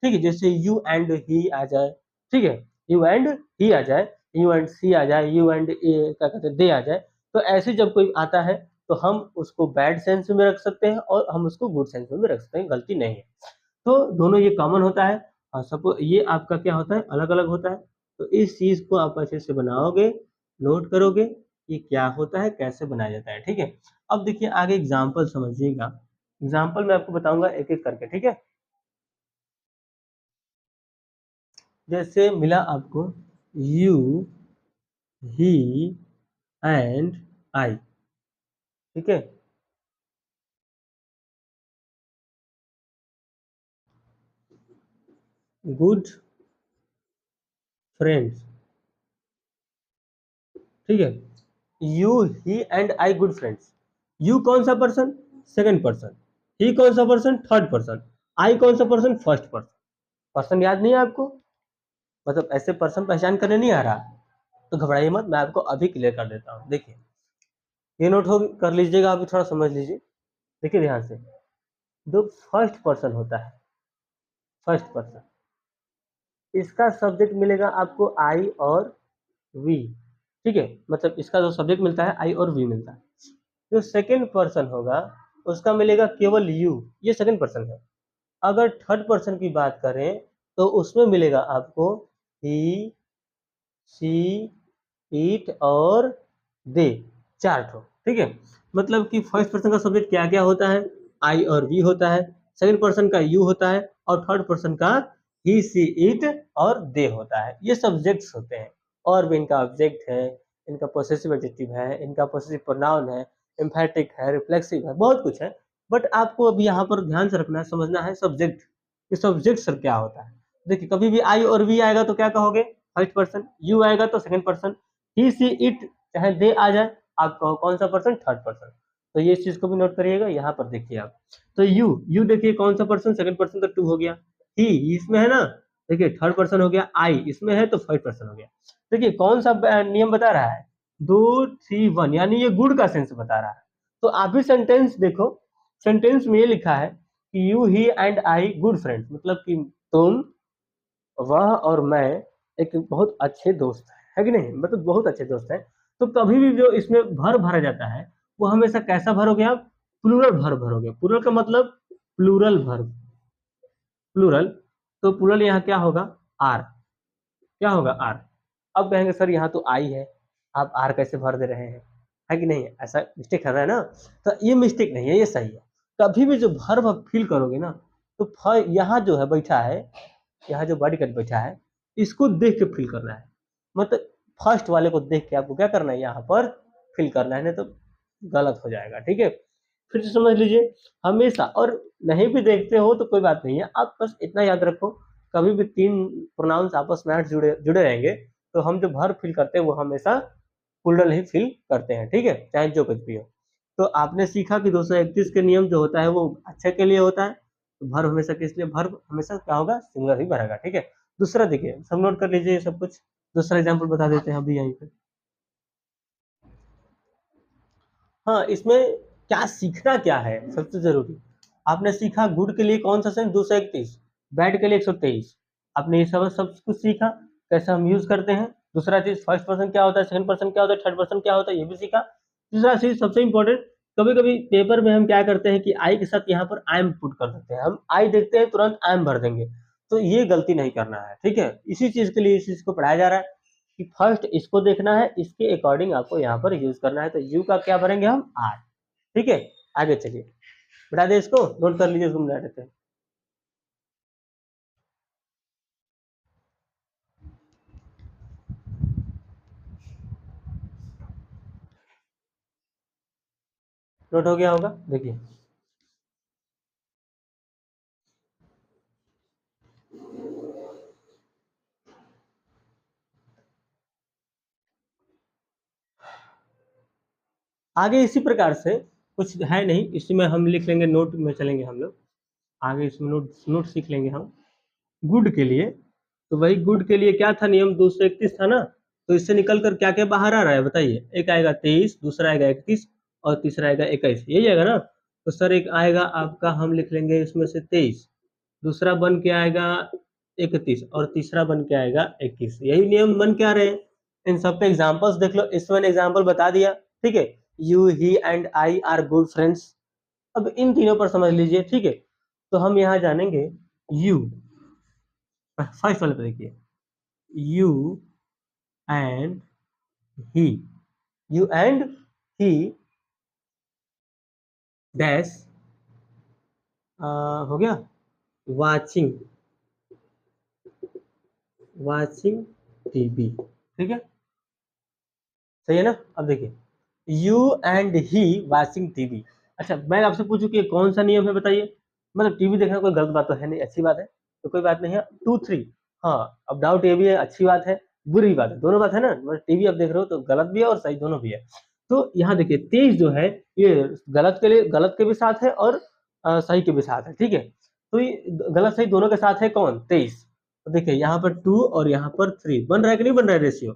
ठीक है, जैसे यू एंड ही आ जाए, ठीक है, यू एंड ही आ जाए, यू एंड सी आ जाए, यू एंड क्या कहते हैं दे आ जाए, तो ऐसे जब कोई आता है तो हम उसको बैड सेंस में रख सकते हैं और हम उसको गुड सेंस में भी रख सकते हैं, गलती नहीं है। तो दोनों ये कॉमन होता है और सपोज ये आपका क्या होता है, अलग अलग होता है। तो इस चीज को आप अच्छे से बनाओगे, नोट करोगे ये क्या होता है, कैसे बनाया जाता है। ठीक है, अब देखिए आगे एग्जाम्पल समझिएगा, एग्जाम्पल मैं आपको बताऊंगा एक एक करके। ठीक है, जैसे मिला आपको यू, ही एंड आई। ठीक है, गुड फ्रेंड्स। ठीक है, you he and I good friends. You कौन सा पर्सन, सेकंड पर्सन। ही कौन सा पर्सन, थर्ड पर्सन। आई कौन सा पर्सन, फर्स्ट पर्सन। पर्सन याद नहीं है आपको, मतलब ऐसे पर्सन पहचान करने नहीं आ रहा, तो घबराइए मत, मैं आपको अभी क्लियर कर देता हूँ। देखिए ये नोट हो कर लीजिएगा, अभी थोड़ा समझ लीजिए। देखिए ध्यान से, जो फर्स्ट पर्सन होता है, फर्स्ट पर्सन, इसका सब्जेक्ट मिलेगा आपको आई और वी। ठीक है, मतलब इसका जो सब्जेक्ट मिलता है आई और वी मिलता है। जो सेकंड पर्सन होगा उसका मिलेगा केवल यू, ये सेकंड पर्सन है। अगर थर्ड पर्सन की बात करें तो उसमें मिलेगा आपको ही, सी, इट और दे, चार ठो। ठीक है, मतलब कि फर्स्ट पर्सन का सब्जेक्ट क्या क्या होता है, आई और वी होता है, सेकंड पर्सन का यू होता है और थर्ड पर्सन का ही, सी, इट और दे होता है। ये सब्जेक्ट्स होते हैं, और भी इनका ऑब्जेक्ट है, इनका पोसेसिव एडजेक्टिव है, इनका पोसेसिव प्रोनाउन है, एम्फैटिक है, रिफ्लेक्सिव है, बहुत कुछ है। बट आपको अभी यहाँ पर ध्यान से रखना है, समझना है सब्जेक्ट, ये सब्जेक्ट सर क्या होता है। देखिए कभी भी आई और वी आएगा तो क्या कहोगे, फर्स्ट पर्सन। यू आएगा तो second person. He, she, it चाहे दे आ जाए, आप कहो कौन सा पर्सन, थर्ड पर्सन। तो ये चीज को भी नोट करिएगा। यहाँ पर देखिए आप, तो यू देखिए कौन सा पर्सन, सेकंड पर्सन तो टू हो गया। ही इसमें है ना, देखिए थर्ड पर्सन हो गया। आई इसमें है तो फर्स्ट पर्सन हो गया। देखिए कौन सा नियम बता रहा है, 2 3 1, यानी ये गुड का सेंस बता रहा है। तो आप भी सेंटेंस देखो, सेंटेंस में ये लिखा है कि you he and I good friends, मतलब कि तुम, वह और मैं एक बहुत अच्छे दोस्त है कि नहीं, मतलब बहुत अच्छे दोस्त हैं। तो कभी भी जो इसमें भर भरा जाता है वो हमेशा कैसा भर हो गया, प्लूरल भर भरोगे। प्लूरल का मतलब प्लूरल भर, प्लूरल। तो प्लूरल यहाँ क्या होगा, आर, क्या होगा आर। अब कहेंगे सर यहाँ तो आई है, आप आर कैसे भर दे रहे हैं, है कि नहीं, ऐसा मिस्टेक कर रहा है ना। तो ये मिस्टेक नहीं है, ये सही है। कभी भी जो भर फील करोगे ना, तो यहाँ जो है बैठा है, यहाँ जो बॉडी कट बैठा है, इसको देख के फिल करना है। मतलब फर्स्ट वाले को देख के आपको क्या करना है, यहाँ पर फिल करना है, नहीं तो गलत हो जाएगा। ठीक है, फिर से समझ लीजिए हमेशा, और नहीं भी देखते हो तो कोई बात नहीं है, आप बस इतना याद रखो, कभी भी तीन प्रोनाउंस आपस में जुड़े जुड़े रहेंगे तो हम जो भर फिल करते हैं वो हमेशा प्लूरल ही फिल करते हैं। ठीक है, चाहे जो कुछ भी हो। तो आपने सीखा कि 231 के नियम जो होता है वो अच्छे के लिए होता है, तो भर हमेशा किस लिए, भर हमेशा क्या होगा, सिंगुलर ही भरेगा। ठीक है, दूसरा देखिए, सब नोट कर लीजिए सब कुछ। दूसरा एग्जाम्पल बता देते हैं अभी यहीं पे। हाँ, इसमें क्या सीखना क्या है सबसे जरूरी, आपने सीखा गुड के लिए कौन सा सेंस 231, बैड के लिए 123। आपने ये सब कुछ सीखा, कैसे हम यूज करते हैं। दूसरा चीज फर्स्ट पर्सन क्या होता है, सेकंड पर्सन क्या होता है, थर्ड पर्सन क्या होता है, ये भी सीखा। तीसरा चीज सबसे इंपॉर्टेंट, कभी कभी पेपर में हम क्या करते हैं कि आई के साथ यहाँ पर आई एम पुट कर देते हैं, हम आई देखते हैं तुरंत आई एम भर देंगे, तो ये गलती नहीं करना है। ठीक है, इसी चीज के लिए इस चीज को पढ़ाया जा रहा है कि फर्स्ट इसको देखना है, इसके अकॉर्डिंग आपको यहाँ पर यूज करना है। तो यू का क्या भरेंगे हम, आर। ठीक है, आगे चलिए, बता दें इसको, नोट कर लीजिए, इसको मिला देते हैं। नोट हो गया होगा, देखिए आगे इसी प्रकार से कुछ है नहीं, इसमें हम लिख लेंगे, नोट में चलेंगे हम लोग आगे, इसमें नोट नोट सीख लेंगे हम। गुड के लिए, तो वही गुड के लिए क्या था नियम, 231 था ना। तो इससे निकल कर क्या क्या बाहर आ रहा है बताइए, एक आएगा 23, दूसरा आएगा 31 और तीसरा आएगा 21, यही आएगा ना। तो सर एक आएगा आपका, हम लिख लेंगे इसमें से 23, दूसरा बन के आएगा 31 और तीसरा बन के आएगा 21। यही नियम बन के आ रहे हैं। इन सब पे एग्जांपल्स देख लो, इसमें एग्जांपल बता दिया, ठीक है। You, he and I R good friends. अब इन तीनों पर समझ लीजिए, ठीक है। तो हम यहाँ जानेंगे यू, फर्स्ट वाले पे देखिए, you and he, you and he dash हो गया वाचिंग, वाचिंग टीवी, ठीक है, सही है ना। अब देखिए you and he watching TV. अच्छा मैं आपसे पूछूं कि कौन सा नियम है बताइए। मतलब टीवी देखना कोई गलत बात तो है नहीं, अच्छी बात है, तो कोई बात नहीं है। 2 3, हाँ अब डाउट ये भी है, अच्छी बात है बुरी बात है, दोनों बात है ना। मतलब टीवी आप देख रहे हो तो गलत भी है और सही दोनों भी है। तो यहाँ देखिए 23 जो है ये गलत के लिए, गलत के भी साथ है और सही के भी साथ है, ठीक है। तो ये गलत सही दोनों के साथ है कौन, 23। तो देखिए यहाँ पर 2 और यहाँ पर 3 बन रहा है कि नहीं बन रहा है रेशियो।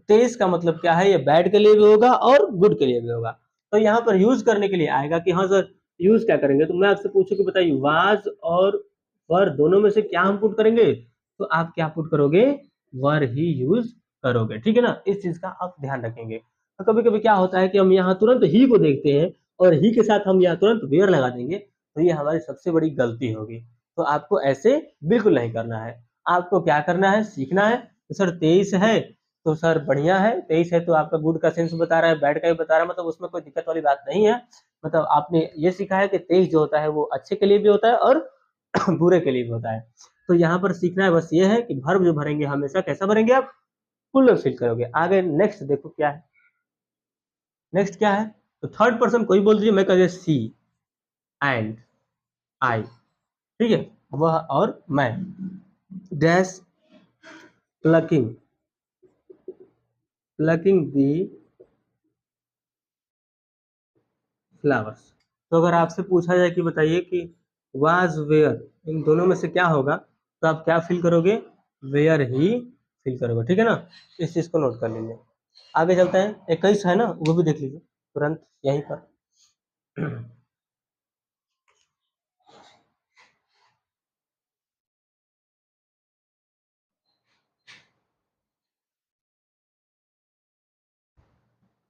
23 का मतलब क्या है, ये बैड के लिए भी होगा और गुड के लिए भी होगा। तो यहाँ पर यूज करने के लिए आएगा कि हाँ सर यूज क्या करेंगे। तो मैं आपसे पूछूं कि बताइए वाज और वर दोनों में से क्या हम पुट करेंगे, तो आप क्या पुट करोगे, वर ही यूज करोगे, ठीक है ना। इस चीज का आप ध्यान रखेंगे। तो कभी कभी क्या होता है कि हम यहाँ तुरंत ही को देखते हैं और ही के साथ हम यहाँ तुरंत वेयर लगा देंगे, तो ये हमारी सबसे बड़ी गलती होगी। तो आपको ऐसे बिल्कुल नहीं करना है। आपको क्या करना है, सीखना है। तो सर 23 है तो सर बढ़िया है, 23 है तो आपका गुड का सेंस बता रहा है, बैड का भी बता रहा है, मतलब उसमें कोई दिक्कत वाली बात नहीं है। मतलब आपने ये सीखा है कि 23 जो होता है वो अच्छे के लिए भी होता है और बुरे के लिए भी होता है। तो यहाँ पर सीखना है बस ये है कि वर्ब जो भरेंगे हमेशा कैसा भरेंगे, आप प्लूरल फिल करोगे। आगे नेक्स्ट देखो क्या है, नेक्स्ट क्या है। तो थर्ड पर्सन कोई बोल दीजिए, मैं कह सी एंड आई, ठीक है, वह और मैं, डैश प्लकिंग, प्लकिंग दी फ्लावर्स। तो अगर आपसे पूछा जाए कि बताइए कि वाज वेयर, इन दोनों में से क्या होगा, तो आप क्या फिल करोगे, वेयर ही फिल करोगे, ठीक है ना। इस चीज को नोट कर लीजिए। आगे चलते हैं, 21 है ना, वो भी देख लीजिए तुरंत यहीं पर।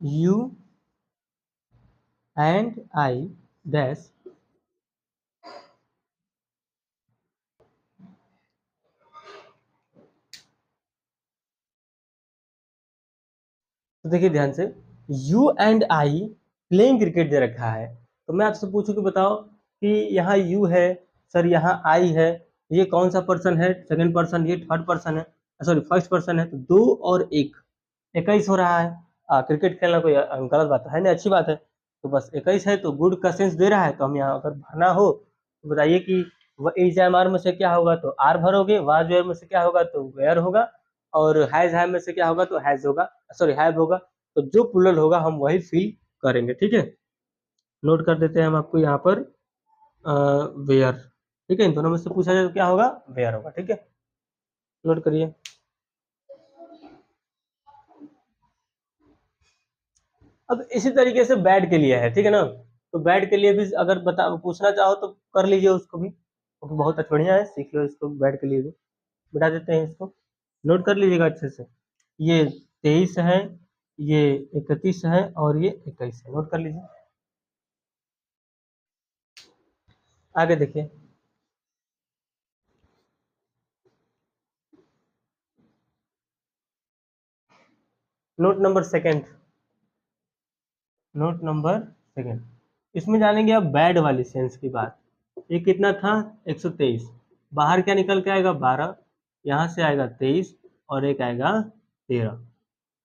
यू एंड आई डैश, तो देखिए ध्यान से, you and I playing cricket दे रखा है। तो मैं आपसे पूछूं कि बताओ कि यहाँ यू है, सर यहाँ आई है, ये कौन सा पर्सन है, सेकंड पर्सन, ये थर्ड पर्सन है, सॉरी फर्स्ट पर्सन है। तो 2 और 1 21 हो रहा है। क्रिकेट खेलना कोई गलत बात है नहीं, अच्छी बात है। तो बस 21 है तो गुड का सेंस दे रहा है, तो हम यहाँ अगर भरना हो तो बताइए कि इज एम आर में से क्या होगा, तो आर भरोगे, वाज वेयर में से क्या होगा तो वेयर होगा, और हैज हैव में से क्या होगा तो हैज होगा, सॉरी हैव होगा। तो जो प्लूरल होगा हम वही फिल करेंगे, ठीक है। नोट कर देते हैं हम आपको यहाँ पर वेयर, ठीक है। इन दोनों में से पूछा जाए तो क्या होगा, वेयर होगा, ठीक है। नोट करिए। अब इसी तरीके से बैड के लिए है, ठीक है ना। तो बैड के लिए भी अगर बता पूछना चाहो तो कर लीजिए उसको भी, तो बहुत अच्छा बढ़िया है, सीख लो इसको बैड के लिए भी। बिठा देते हैं इसको, नोट कर लीजिएगा अच्छे से। ये 23 है, ये 31 है और ये 21 है, नोट कर लीजिए। आगे देखिए, note number second, note number second, इसमें जानेंगे आप बैड वाली सेंस की बात। ये कितना था, 123, बाहर क्या निकल के आएगा 12, यहाँ से आएगा 23 और एक आएगा 13,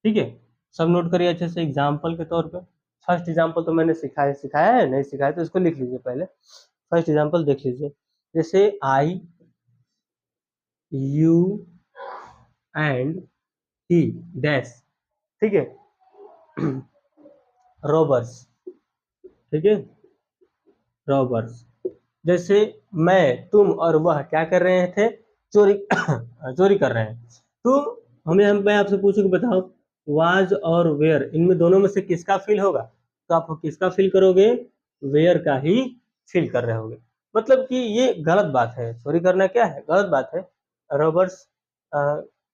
ठीक है। सब नोट करिए अच्छे से एग्जाम्पल के तौर पे। फर्स्ट एग्जाम्पल तो मैंने सिखाया सिखाया है, नहीं सिखाया तो इसको लिख लीजिए पहले। फर्स्ट एग्जाम्पल देख लीजिए, जैसे आई, यू एंड ही डैश, ठीक है, रॉबर्स, ठीक है, रॉबर्स। जैसे मैं, तुम और वह क्या कर रहे थे, चोरी चोरी कर रहे हैं। तो मैं आपसे पूछूं कि बताओ वाज और वेयर, इनमें दोनों में से किसका फील होगा, तो आप किसका फील करोगे, वेयर का ही फील कर रहे होगे। मतलब कि ये गलत बात है, चोरी करना क्या है, गलत बात है। रॉबर्स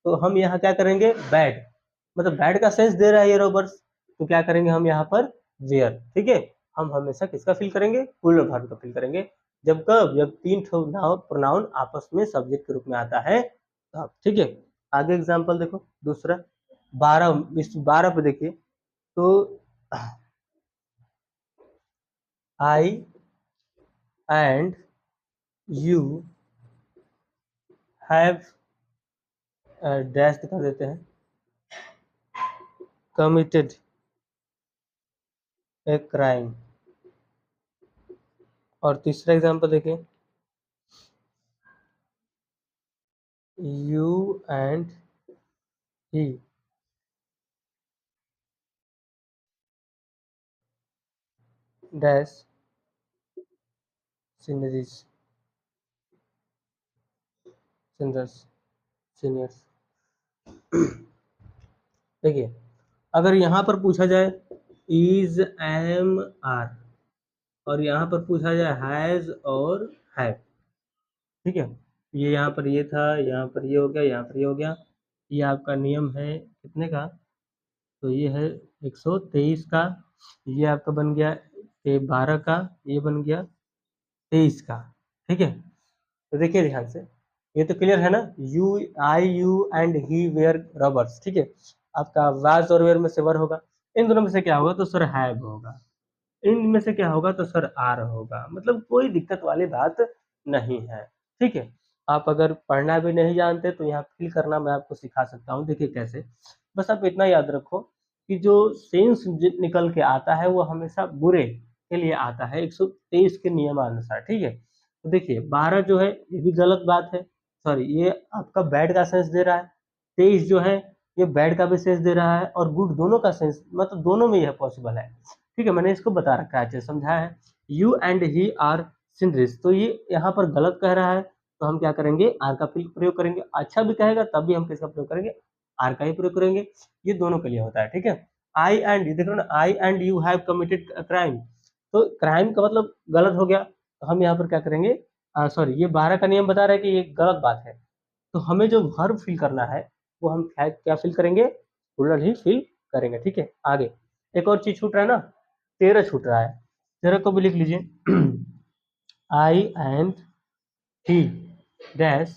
तो हम यहाँ क्या करेंगे, बैड, मतलब बैड का सेंस दे रहा है ये रॉबर्स, तो क्या करेंगे हम यहाँ पर वेयर, ठीक है। हम हमेशा किसका फील करेंगे, प्लूरल वर्ब का फील करेंगे। जब कब, जब तीन ठो प्रोनाउन आपस में सब्जेक्ट के रूप में आता है तब, ठीक है। आगे एग्जांपल देखो दूसरा, 12, इस 12 पे देखिए, तो आई एंड यू हैव डैश दिखा देते हैं, कमिटेड ए क्राइम। और तीसरा एग्जांपल देखिए, you and he dash sceneries, seniors, seniors. देखिए, अगर यहाँ पर पूछा जाए इज, एम, आर, और यहाँ पर पूछा जाए हैज और हैव, ठीक है, ये यहाँ पर ये था, यहाँ पर ये हो गया, यहाँ पर ये हो गया, ये आपका नियम है कितने का, तो ये है 123 का, ये आपका बन गया 12 का, ये बन गया 23 का, ठीक है। तो देखिए ध्यान से, ये तो क्लियर है ना, you, I, you and he were rubbers, ठीक है। आपका वाज और वेयर में से वर होगा, इन दोनों में से क्या होगा, तो सर हैव होगा, इनमें से क्या होगा, तो सर आर होगा। मतलब कोई दिक्कत वाली बात नहीं है, ठीक है। आप अगर पढ़ना भी नहीं जानते तो यहाँ फिल करना मैं आपको सिखा सकता हूँ, देखिए कैसे। बस आप इतना याद रखो कि जो सेंस निकल के आता है वो हमेशा बुरे के लिए आता है, 123 के नियमानुसार, ठीक है। तो देखिए 12 जो है ये भी गलत बात है, सॉरी ये आपका बैड का सेंस दे रहा है। 23 जो है ये बैड का भी सेंस दे रहा है और गुड, दोनों का सेंस, मतलब दोनों में यह पॉसिबल है, ठीक है। मैंने इसको बता रखा है, अच्छे समझाया है। You and he are sceneries, तो ये यहाँ पर गलत कह रहा है, तो हम क्या करेंगे, आर का प्रयोग करेंगे। अच्छा भी कहेगा तब भी हम किसका प्रयोग करेंगे, आर का ही प्रयोग करेंगे। ये दोनों के लिए होता है, ठीक है। आई एंड, ये देख रहे हो ना, I and you have committed crime, तो क्राइम का मतलब गलत हो गया, तो हम यहाँ पर क्या करेंगे, सॉरी ये 12 का नियम बता रहा है कि ये गलत बात है, तो हमें जो वर्ब फिल करना है वो हम क्या फिल करेंगे, प्लूरल ही फिल करेंगे, ठीक है। आगे एक और चीज छूट रहा है ना, 13 छूट रहा है, 13 को भी लिख लीजिए। आई एंड ही डैश,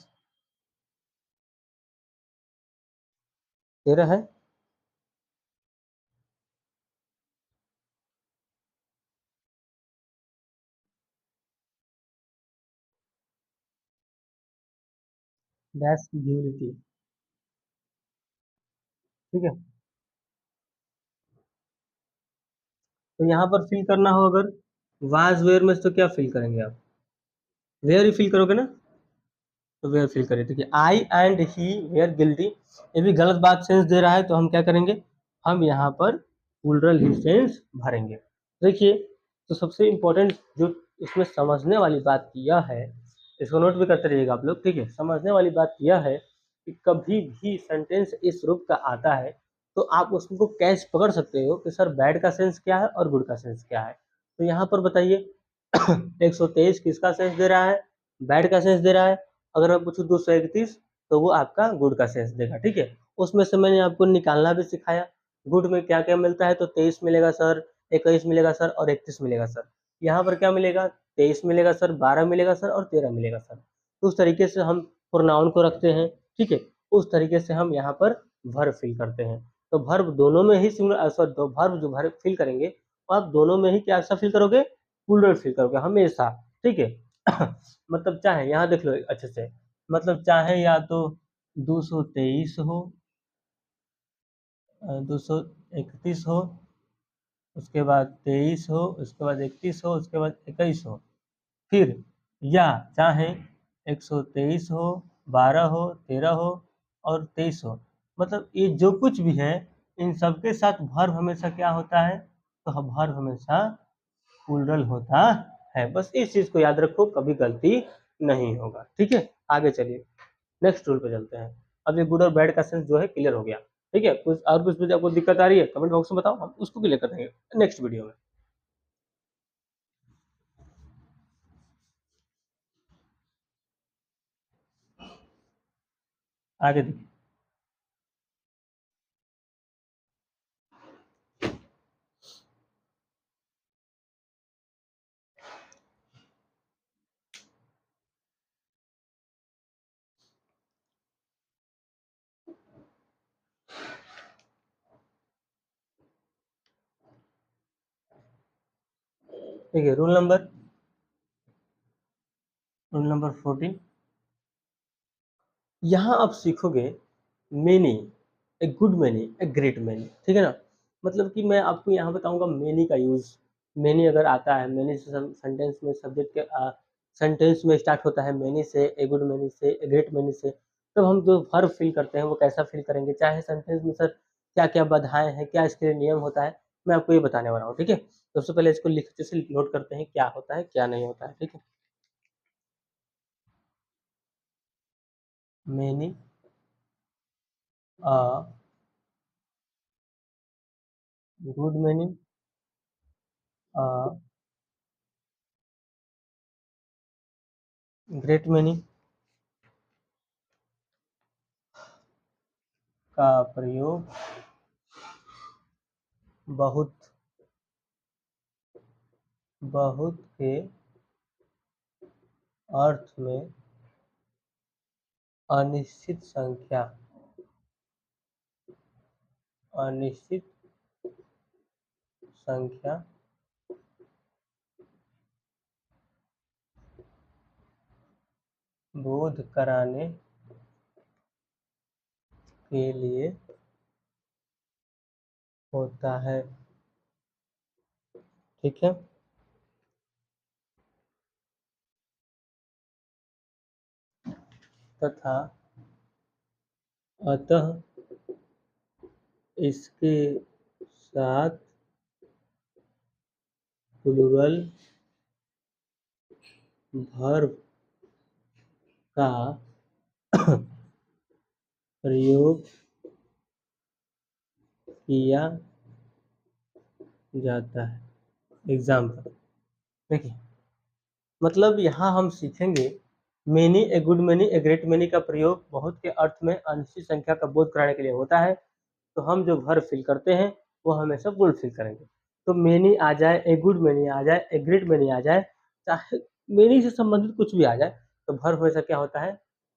13 है, डैश की ड्यूरिटी, ठीक है। तो यहाँ पर फिल करना हो अगर वाज वेयर में से, तो क्या फिल करेंगे आप, वेयर ही फिल करोगे ना, तो वेयर फिल करिए। देखिए आई एंड ही वेयर गिल्टी, ये भी गलत बात सेंस दे रहा है, तो हम क्या करेंगे, हम यहाँ पर प्लूरल ही सेंस भरेंगे। देखिए, तो सबसे इम्पोर्टेंट जो इसमें समझने वाली बात यह है, इसको नोट भी करते रहिएगा आप लोग, ठीक है। समझने वाली बात यह है कि कभी भी सेंटेंस इस रूप का आता है तो आप उसको कैच पकड़ सकते हो कि सर बैड का सेंस क्या है और गुड का सेंस क्या है। तो यहाँ पर बताइए 123 किसका सेंस दे रहा है, बैड का सेंस दे रहा है। अगर मैं पूछूं 231, तो वो आपका गुड का सेंस देगा, ठीक है। उसमें से मैंने आपको निकालना भी सिखाया, गुड में क्या क्या मिलता है, तो 23 मिलेगा सर, 21 मिलेगा सर और 31 मिलेगा सर। यहाँ पर क्या मिलेगा, 23 मिलेगा सर, 12 मिलेगा सर और 13 मिलेगा सर। तो उस तरीके से हम प्रोनाउन को रखते हैं, ठीक है। उस तरीके से हम यहाँ पर वर्ब फिल करते हैं। तो वर्ब दोनों में ही सिंगुलर, सॉरी वर्ब जो वर्ब फिल करेंगे वो आप दोनों में ही क्या सा फिल करोगे, प्लूरल फिल करोगे हमेशा, ठीक है। मतलब चाहे यहाँ देख लो अच्छे से, मतलब चाहे या तो 223 हो, 231 हो, उसके बाद 23 हो, उसके बाद 31 हो, उसके बाद 21 हो, फिर या चाहे 123 हो, 12 हो, 13 हो और 23 हो, मतलब ये जो कुछ भी है इन सबके साथ वर्ब हमेशा क्या होता है, तो वर्ब हमेशा प्लूरल होता है। बस इस चीज को याद रखो, कभी गलती नहीं होगा, ठीक है। आगे चलिए नेक्स्ट रूल पे चलते हैं। अब ये गुड और बैड का सेंस जो है क्लियर हो गया, ठीक है। कुछ और कुछ भी आपको दिक्कत आ रही है कमेंट बॉक्स में बताओ, हम उसको क्लियर कर देंगे नेक्स्ट वीडियो में। आगे देखिए। देखिए रूल नंबर 14, यहाँ आप सीखोगे many, A good many, a great many, ठीक है ना। मतलब कि मैं आपको यहाँ बताऊंगा मेनी का यूज। मेनी अगर आता है, मेनी से सेंटेंस में सब्जेक्ट के सेंटेंस में स्टार्ट होता है मेनी से, ए गुड मेनी से, ए ग्रेट मेनी से, तब हम जो वर्ब फिल करते हैं वो कैसा फिल करेंगे, चाहे सेंटेंस में सर क्या क्या बाधाएं हैं, क्या इसके लिए नियम होता है, मैं आपको ये बताने वाला हूँ, ठीक है। तो सबसे पहले इसको लिखते से नोट करते हैं क्या होता है क्या नहीं होता है, ठीक है। Many, good many, great many का प्रयोग बहुत बहुत के अर्थ में अनिश्चित संख्या अनिश्चित संख्या बोध कराने के लिए होता है, ठीक है। तथा अतः इसके साथ प्लूरल वर्ब का प्रयोग किया जाता है। एग्जाम्पल देखिए, मतलब यहाँ हम सीखेंगे many, A good many, a great many का प्रयोग बहुत के अर्थ में अनिश्चित संख्या का बोध कराने के लिए होता है। तो हम जो वर्ब फिल करते हैं वो हमेशा गुड फिल करेंगे। तो मेनी आ जाए, ए गुड मेनी आ जाए, ए ग्रेट मेनी आ जाए, चाहे मेनी से संबंधित कुछ भी आ जाए, तो वर्ब हमेशा क्या होता है,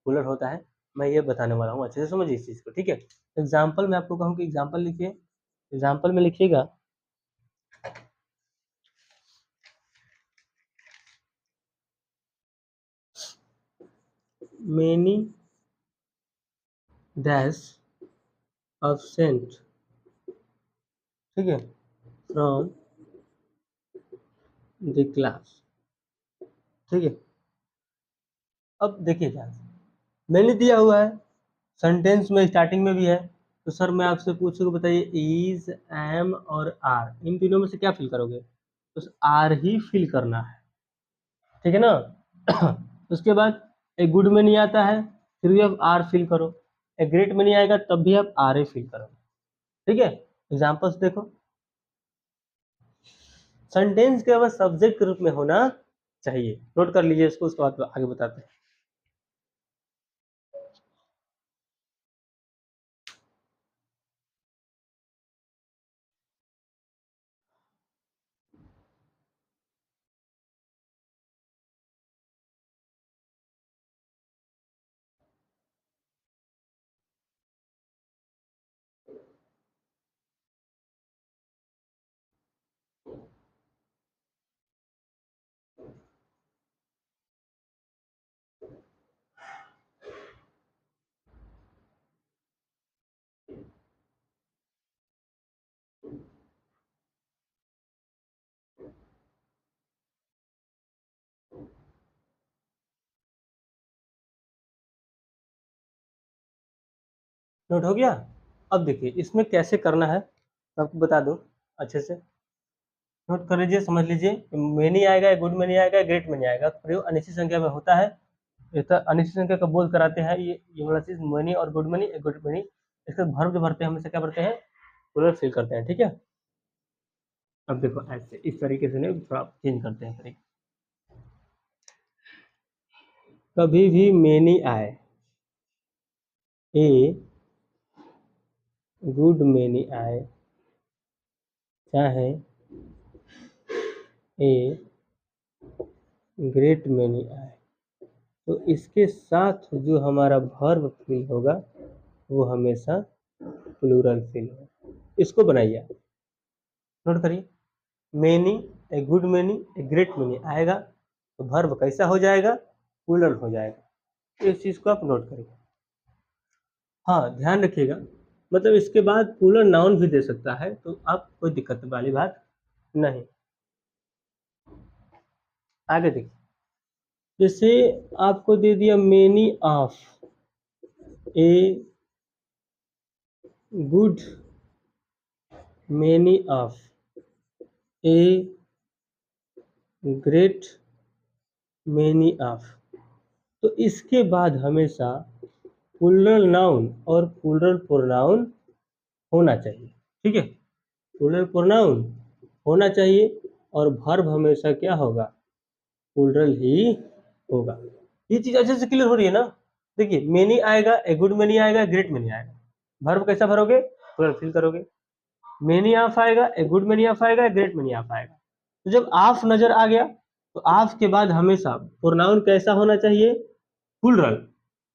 प्लूरल होता है। मैं ये बताने वाला हूँ, अच्छे से समझिए इस चीज को, ठीक है। एग्जाम्पल में आपको कहूँ कि एग्जाम्पल लिखिए, एग्जाम्पल में लिखिएगा मेनी डैश absent, ठीक है, फ्रॉम द क्लास, ठीक है। अब देखिए ध्यान से, मैंने दिया हुआ है, सेंटेंस में स्टार्टिंग में भी है। तो सर मैं आपसे पूछूंगा, बताइए इज, एम और आर, इन तीनों में से क्या फिल करोगे, तो आर ही फिल करना है, ठीक है ना। उसके बाद ए गुड में नहीं आता है, फिर भी आप आर फिल करो। ए ग्रेट में नहीं आएगा तब भी आप आर ही फिल करो, ठीक है। एग्जाम्पल्स देखो, सेंटेंस के बाद सब्जेक्ट के रूप में होना चाहिए, नोट कर लीजिए इसको, उसके बाद आगे बताते हैं। नोट हो गया। अब देखिए इसमें कैसे करना है, मैं आपको बता दूं अच्छे से, नोट कर लीजिए, समझ लीजिए। मेनी आएगा, गुड में नहीं आएगा, ग्रेट में नहीं आएगा, प्रयोग अनिश्चित संख्या में होता है। अनिश्चित संख्या का बोध कराते हैं, ये वाला चीज मनी और गुड मनी, गुड मनी, इसका भर जो भरते हैं हमेशा क्या भरते हैं, प्लूरल फिल करते हैं, ठीक है। अब देखो ऐसे इस तरीके से नहीं, थोड़ा चेंज करते हैं तरीके। कभी भी मेनी आए, ए गुड मैनी आए, चाहे ए ग्रेट मैनी आए, तो इसके साथ जो हमारा वर्ब फिल होगा वो हमेशा प्लूरल फिल होगा। इसको बनाइए, नोट करिए। Many, a good many, a great many आएगा तो वर्ब कैसा हो जाएगा? प्लूरल हो जाएगा। इस चीज को आप नोट करिए। हाँ, ध्यान रखिएगा, मतलब इसके बाद प्लूरल नाउन भी दे सकता है, तो आप कोई दिक्कत वाली बात नहीं। आगे देखिए, जैसे आपको दे दिया many of, A good many of, a great many of, तो इसके बाद हमेशा प्लूरल नाउन और प्लूरल प्रोनाउन होना चाहिए। ठीक है, प्लूरल प्रोनाउन होना चाहिए और वर्ब हमेशा क्या होगा? प्लूरल ही होगा। ये चीज अच्छे से क्लियर हो रही है ना? देखिए, मेनी आएगा, ए गुड मेनी आएगा, ग्रेट मेनी आएगा, वर्ब कैसा भरोगे? प्लूरल फिल करोगे। मेनी ऑफ आएगा, ए गुड मेनी ऑफ आएगा, ग्रेट मेनी ऑफ आएगा। तो जब ऑफ नजर आ गया तो ऑफ के बाद हमेशा प्रोनाउन कैसा होना चाहिए? प्लूरल।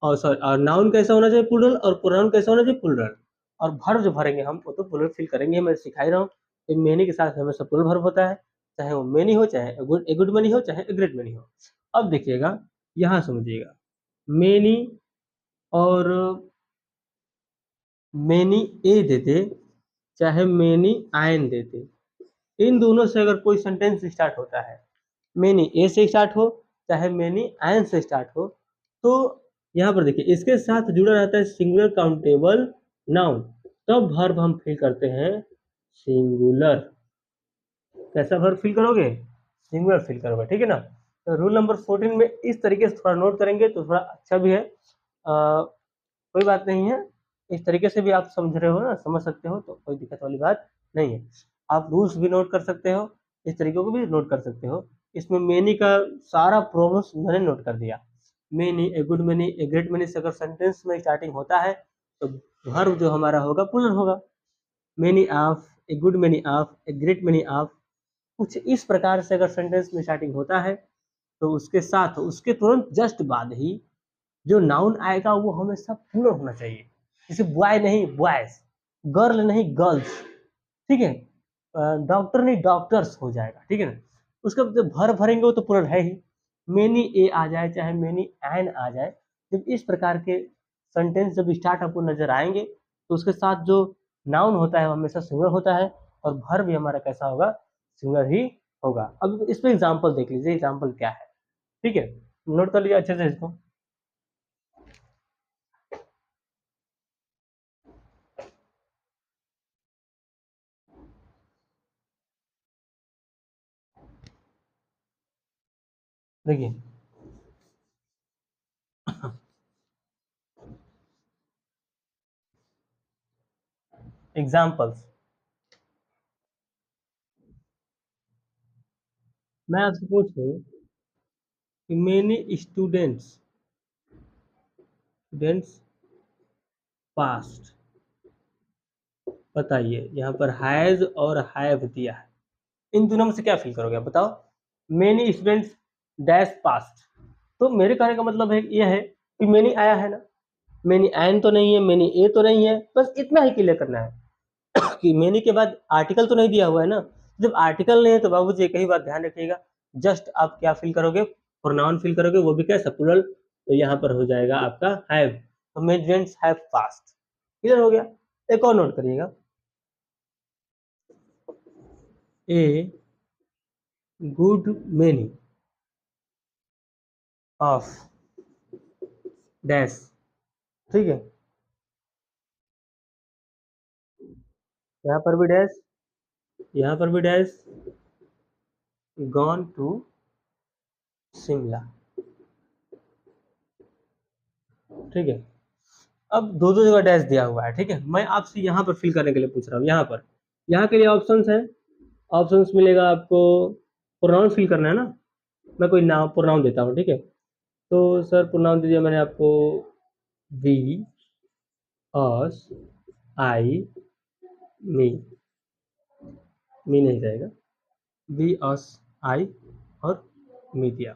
और सॉरी, और नाउन कैसा होना चाहिए? प्लूरल। और प्रोनाउन कैसा होना चाहिए? प्लूरल। और वर्ब जो भरेंगे हम वो तो प्लूरल फिल करेंगे, मैं सिखा ही रहा हूँ। तो मेनी के साथ हमेशा प्लूरल वर्ब होता है, चाहे वो मेनी हो, चाहे ए गुड मेनी हो, चाहे ए ग्रेट मेनी हो। अब देखिएगा, यहाँ समझिएगा, मेनी और मेनी ए देते, चाहे मेनी आयन देते, इन दोनों से अगर कोई सेंटेंस स्टार्ट होता है, मेनी ए से स्टार्ट हो चाहे मेनी आयन से स्टार्ट हो, तो यहाँ पर देखिए इसके साथ जुड़ा रहता है सिंगुलर काउंटेबल नाउन, तब वर्ब हम फिल करते हैं सिंगुलर। कैसा वर्ब फिल करोगे? सिंगुलर फिल करोगे, ठीक है ना? तो रूल नंबर 14 में इस तरीके से थोड़ा नोट करेंगे तो थोड़ा अच्छा भी है। कोई बात नहीं है, इस तरीके से भी आप समझ रहे हो ना, समझ सकते हो, तो कोई दिक्कत वाली बात नहीं है। आप रूल्स भी नोट कर सकते हो, इस तरीकों को भी नोट कर सकते हो। इसमें मेनी का सारा प्रॉब्लम्स मैंने नोट कर दिया। Many, A good many, a great many से अगर सेंटेंस में स्टार्टिंग होता है तो वर्ब जो हमारा होगा प्लूरल होगा। Many of, A good many of, a great many of, कुछ इस प्रकार से अगर सेंटेंस में स्टार्टिंग होता है तो उसके साथ उसके तुरंत जस्ट बाद ही जो नाउन आएगा वो हमेशा प्लूरल होना चाहिए। जैसे बॉय नहीं बॉयज, गर्ल नहीं गर्ल्स, ठीक है, डॉक्टर नहीं डॉक्टर्स हो जाएगा, ठीक है ना? उसका जब भर भरेंगे वो तो प्लूरल है ही। मेनी ए आ जाए चाहे मेनी एन आ जाए, जब इस प्रकार के सेंटेंस जब स्टार्ट आपको नजर आएंगे तो उसके साथ जो नाउन होता है वो हमेशा सिंगुलर होता है और भर भी हमारा कैसा होगा? सिंगुलर ही होगा। अब इस पे एग्जाम्पल देख लीजिए, एग्जाम्पल क्या है, ठीक है? नोट कर लीजिए अच्छे से इसको। देखिए, एग्जाम्पल्स, मैं आपसे पूछूं कि मेनी स्टूडेंट्स पास्ट, बताइए यहाँ पर हैज और हैव दिया है, इन दोनों में से क्या फिल करोगे आप बताओ? मेनी स्टूडेंट्स डैश पास्ट, तो मेरे कहने का मतलब है यह है कि मेनी आया है ना, मेनी एन तो नहीं है, मेनी ए तो नहीं है, बस इतना ही क्लियर करना है कि मेनी के बाद आर्टिकल तो नहीं दिया हुआ है ना। जब आर्टिकल नहीं है तो बाबूजी एक ही बात ध्यान रखिएगा, जस्ट आप क्या फिल करोगे? प्रोनाउन फिल करोगे, वो भी क्या? प्लूरल। तो यहाँ पर हो जाएगा आपका हैव, तो many students have past. Clear हो गया? एक और नोट करिएगा, ए गुड मेनी ऑफ डैश, ठीक है, यहाँ पर भी डैश, यहाँ पर भी डैश, गॉन टू शिमला, ठीक है। अब दो दो जगह डैश दिया हुआ है, ठीक है, मैं आपसे यहाँ पर फिल करने के लिए पूछ रहा हूँ। यहाँ पर, यहाँ के लिए ऑप्शंस है, ऑप्शंस मिलेगा आपको, प्रोनाउन फिल करना है ना, मैं कोई नाम प्रोनाउन देता हूँ, ठीक है। तो सर प्रोनाउन दीजिए मैंने आपको वी, अस, आई, मी, मी नहीं रहेगा, वी, अस, आई और मी दिया।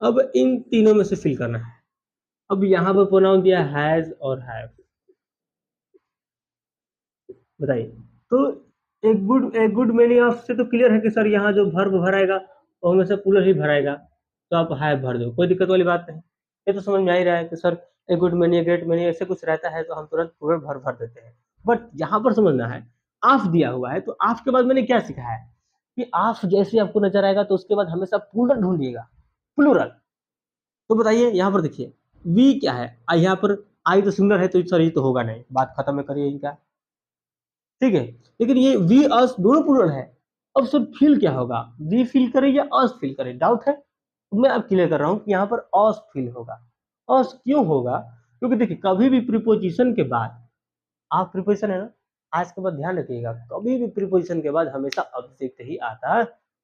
अब इन तीनों में से फिल करना है। अब यहाँ पर प्रोनाउन दिया हैज और हैव, बताइए। तो एक गुड मेनी ऑफ से तो क्लियर है कि सर यहाँ जो वर्ब भराएगा वो हमेशा प्लूरल ही भराएगा, तो आप हैव भर दो, कोई दिक्कत वाली बात नहीं। ये तो समझ में आ ही रहा है कि sir A good many, a great many ऐसे कुछ रहता है तो हम तुरंत प्लूरल भर देते हैं। बट यहाँ पर समझना है, ऑफ दिया हुआ है तो ऑफ के बाद मैंने क्या सीखा है कि ऑफ जैसे आपको नजर आएगा तो उसके बाद हमेशा प्लूरल ढूंढिएगा, प्लूरल। तो बताइए यहाँ पर देखिए वी क्या है, यहाँ पर आई तो सिंगुलर है तो सर ये तो होगा नहीं, बात खत्म है, करिए इनका, ठीक है। लेकिन ये वी अस दोनों प्लूरल है। अब सर फील क्या होगा, वी फील करे या अस फील करे, डाउट है। तो मैं अब क्लियर कर रहा हूँ कि यहाँ पर अस फील होगा। अस क्यों होगा, क्योंकि देखिए कभी भी प्रीपोजिशन के बाद, आप प्रीपोजिशन है ना, आज के बाद ध्यान रखिएगा, कभी भी प्रीपोजिशन के बाद हमेशा ऑब्जेक्ट ही आता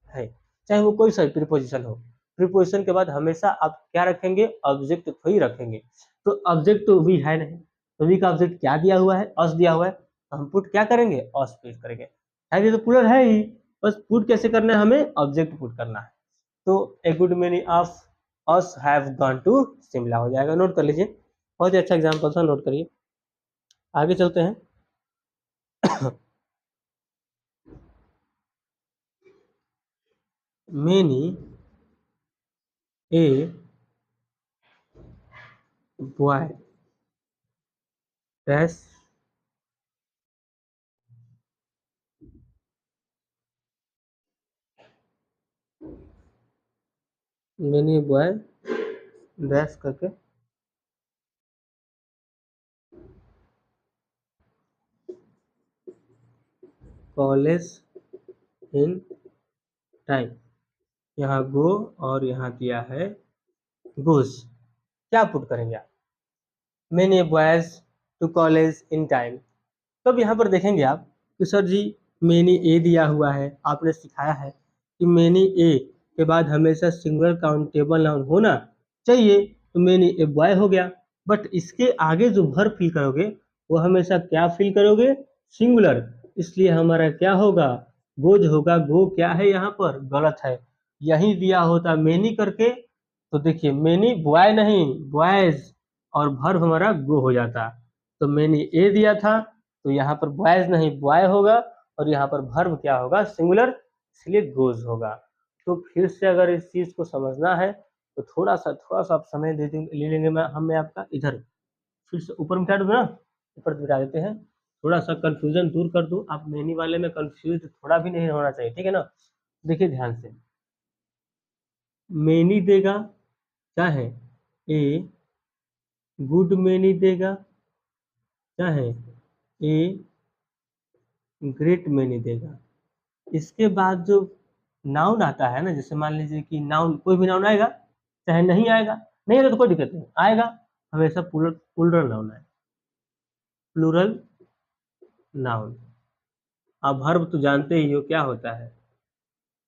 है, चाहे वो कोई सा प्रीपोजिशन हो। प्रीपोजिशन के बाद हमेशा आप क्या रखेंगे, ऑब्जेक्ट को ही रखेंगे। तो ऑब्जेक्ट तो वी है नहीं, तो वी का ऑब्जेक्ट क्या दिया हुआ है, अस दिया हुआ है, तो हम पुट क्या करेंगे, अस पुट करेंगे। है ये तो प्लूरल है ही, बस पुट कैसे करना है, हमें ऑब्जेक्ट पुट करना है। तो a good many of us have gone to Shimla हो जाएगा, नोट कर लीजिए। बहुत ही अच्छा एग्जाम्पल था, नोट करिए। आगे चलते हैं। many a boy dash many boy dash करके कॉलेज इन टाइम, यहाँ गो और यहाँ दिया है गोस। क्या पुट करेंगे आप, many boys to college in time. तब यहाँ पर देखेंगे आप कि सर जी मेनी ए दिया हुआ है, आपने सिखाया है कि मेनी ए के बाद हमेशा सिंगुलर काउंटेबल नाउन होना चाहिए, तो मेनी ए बॉय हो गया। बट इसके आगे जो वर्ब फिल करोगे वो हमेशा क्या फिल करोगे, सिंगुलर। इसलिए हमारा क्या होगा, गोज होगा। गो क्या है यहाँ पर, गलत है, यही दिया होता मेनी करके, तो देखिए मेनी बॉय नहीं, बॉयज, और वर्ब हमारा गो हो जाता। तो मैंने ए दिया था तो यहाँ पर बॉयज नहीं बॉय होगा, और यहाँ पर वर्ब क्या होगा, सिंगुलर, इसलिए गोज होगा। तो फिर से अगर इस चीज को समझना है तो थोड़ा सा आप समय ले लेंगे, मैं आपका इधर फिर से ऊपर मिटा दूंगा ना, ऊपर मिटा देते हैं, थोड़ा सा कंफ्यूजन दूर कर दूं। आप मैनी वाले में कंफ्यूज थोड़ा भी नहीं होना चाहिए, ठीक है ना। देखिए ध्यान से, मैनी देगा, चाहे ए गुड मैनी देगा, चाहे ए ग्रेट मैनी देगा। इसके बाद जो नाउन आता है ना, जैसे मान लीजिए कि नाउन, कोई भी नाउन आएगा, चाहे नहीं आएगा, नहीं आएगा तो कोई दिक्कत नहीं, आएगा हमेशा प्लूरल, प्लूरल नाउन है, प्लूरल नाउन। आप वर्ब तो जानते ही हो क्या होता है,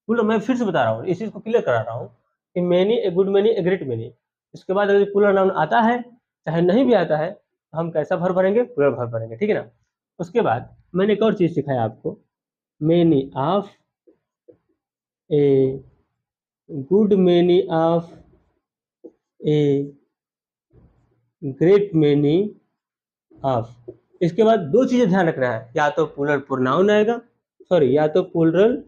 प्लूरल। मैं फिर से बता रहा हूँ, इस चीज को क्लियर करा रहा हूँ कि many, a good many, a great many, इसके बाद अगर प्लूरल नाउन आता है चाहे नहीं भी आता है तो हम कैसा वर्ब भरेंगे, प्लूरल वर्ब भरेंगे, ठीक है ना। उसके बाद मैंने एक और चीज सिखाया आपको, many of a good many of a great many of. इसके बाद दो चीजें ध्यान रखना है, या तो प्लूरल प्रोनाउन आएगा, सॉरी, या तो प्लूरल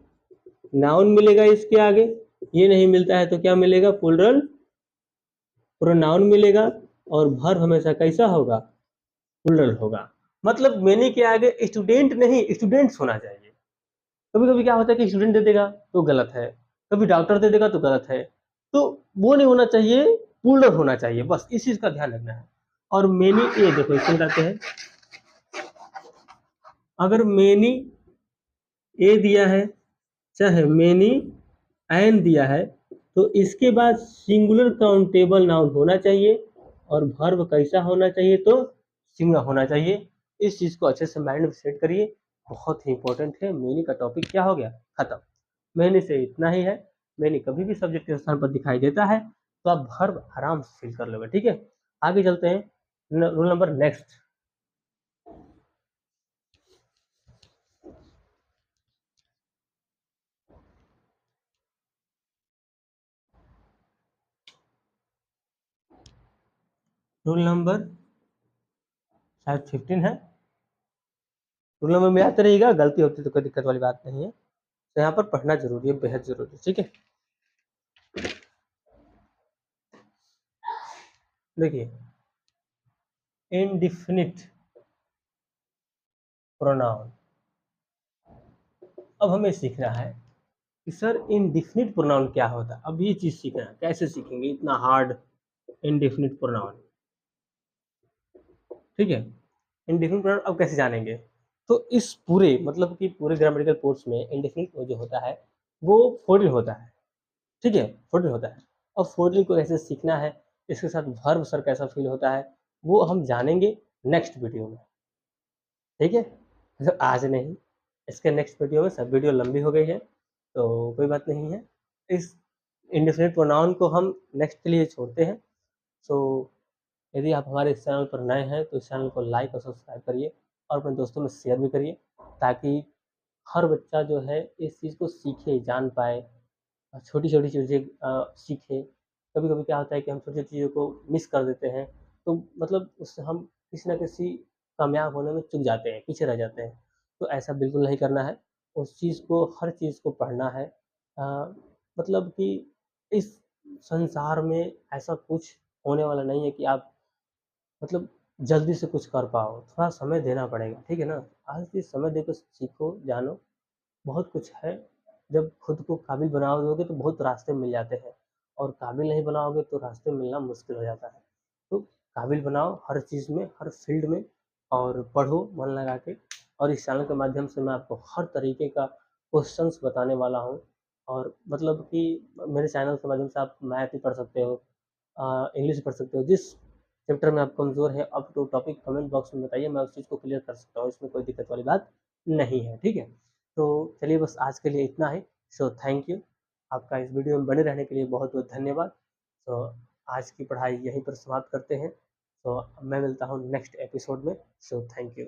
नाउन मिलेगा इसके आगे, ये नहीं मिलता है तो क्या मिलेगा, प्लूरल प्रोनाउन मिलेगा, और वर्ब हमेशा कैसा होगा, प्लूरल होगा। मतलब मैंने के आगे स्टूडेंट नहीं, स्टूडेंट्स होना चाहिए। कभी कभी क्या होता है कि स्टूडेंट दे देगा तो गलत है, कभी डॉक्टर दे देगा तो गलत है, तो वो नहीं होना चाहिए, प्लूरल होना चाहिए, बस इस चीज का ध्यान रखना है। और मेनी ए देखो इसमें बताते हैं, अगर मेनी ए दिया है, चाहे मेनी एन दिया है, तो इसके बाद सिंगुलर काउंटेबल नाउन होना चाहिए, और वर्ब कैसा होना चाहिए, तो सिंगुलर होना चाहिए। इस चीज को अच्छे से माइंड में सेट करिए, बहुत ही इंपॉर्टेंट है। मेनी का टॉपिक क्या हो गया, खत्म। मेनी से इतना ही है, मेनी कभी भी सब्जेक्ट के स्थान पर दिखाई देता है तो आप वर्ब आराम से फिल कर लोगे, ठीक है। आगे चलते हैं, rule number next, rule number शायद 15 है। रूल नंबर में याद रहेगा, गलती होती तो कोई दिक्कत वाली बात नहीं है। तो यहाँ पर पढ़ना जरूरी है, बेहद जरूरी है, ठीक है। देखिए, इनडिफिनिट प्रोनाउन, अब हमें सीखना है कि सर इनडिफिनिट प्रोनाउन क्या होता है। अब ये चीज सीखना है, कैसे सीखेंगे इतना हार्ड इनडिफिनिट प्रोनाउन, ठीक है। इनडिफिनिट प्रोनाउन अब कैसे जानेंगे, तो इस पूरे मतलब कि पूरे ग्रामेटिकल कोर्स में इनडिफिनिट जो होता है वो 14 होता है, ठीक है, 14 होता है। अब 14 को कैसे सीखना है, इसके साथ वर्ब सर कैसा फील होता है, वो हम जानेंगे नेक्स्ट वीडियो में, ठीक है। मतलब आज नहीं, इसके नेक्स्ट वीडियो में। सब वीडियो लंबी हो गई है तो कोई बात नहीं है, इस इंडेफिनिट प्रोनाउन को हम नेक्स्ट के लिए छोड़ते हैं। सो यदि आप हमारे इस चैनल पर नए हैं तो इस चैनल को लाइक और सब्सक्राइब करिए और अपने दोस्तों में शेयर भी करिए, ताकि हर बच्चा जो है इस चीज़ को सीखे, जान पाए, छोटी-छोटी चीज़ें सीखें। कभी-कभी क्या होता है कि हम छोटी-छोटी चीज़ों को मिस कर देते हैं, तो मतलब उससे हम किसी न किसी कामयाब होने में चूक जाते हैं, पीछे रह जाते हैं। तो ऐसा बिल्कुल नहीं करना है, उस चीज़ को, हर चीज़ को पढ़ना है। मतलब कि इस संसार में ऐसा कुछ होने वाला नहीं है कि आप मतलब जल्दी से कुछ कर पाओ, थोड़ा समय देना पड़ेगा, ठीक है ना? आज से समय देकर सीखो, जानो, बहुत कुछ है। जब खुद को काबिल बनाओगे तो बहुत रास्ते मिल जाते हैं, और काबिल नहीं बनाओगे तो रास्ते मिलना मुश्किल हो जाता है। तो काबिल बनाओ हर चीज़ में, हर फील्ड में, और पढ़ो मन लगा के। और इस चैनल के माध्यम से मैं आपको हर तरीके का क्वेश्चंस बताने वाला हूँ। और मतलब कि मेरे चैनल के माध्यम से आप मैथ भी पढ़ सकते हो, इंग्लिश पढ़ सकते हो। जिस चैप्टर में आप कमज़ोर हैं, up to topic comment box में बताइए, मैं उस चीज़ को क्लियर कर सकता हूँ, इसमें कोई दिक्कत वाली बात नहीं है, ठीक है। तो चलिए बस आज के लिए इतना ही। सो थैंक यू, आपका इस वीडियो में बने रहने के लिए बहुत बहुत धन्यवाद। तो आज की पढ़ाई यहीं पर समाप्त करते हैं। तो मैं मिलता हूँ नेक्स्ट एपिसोड में। So thank you.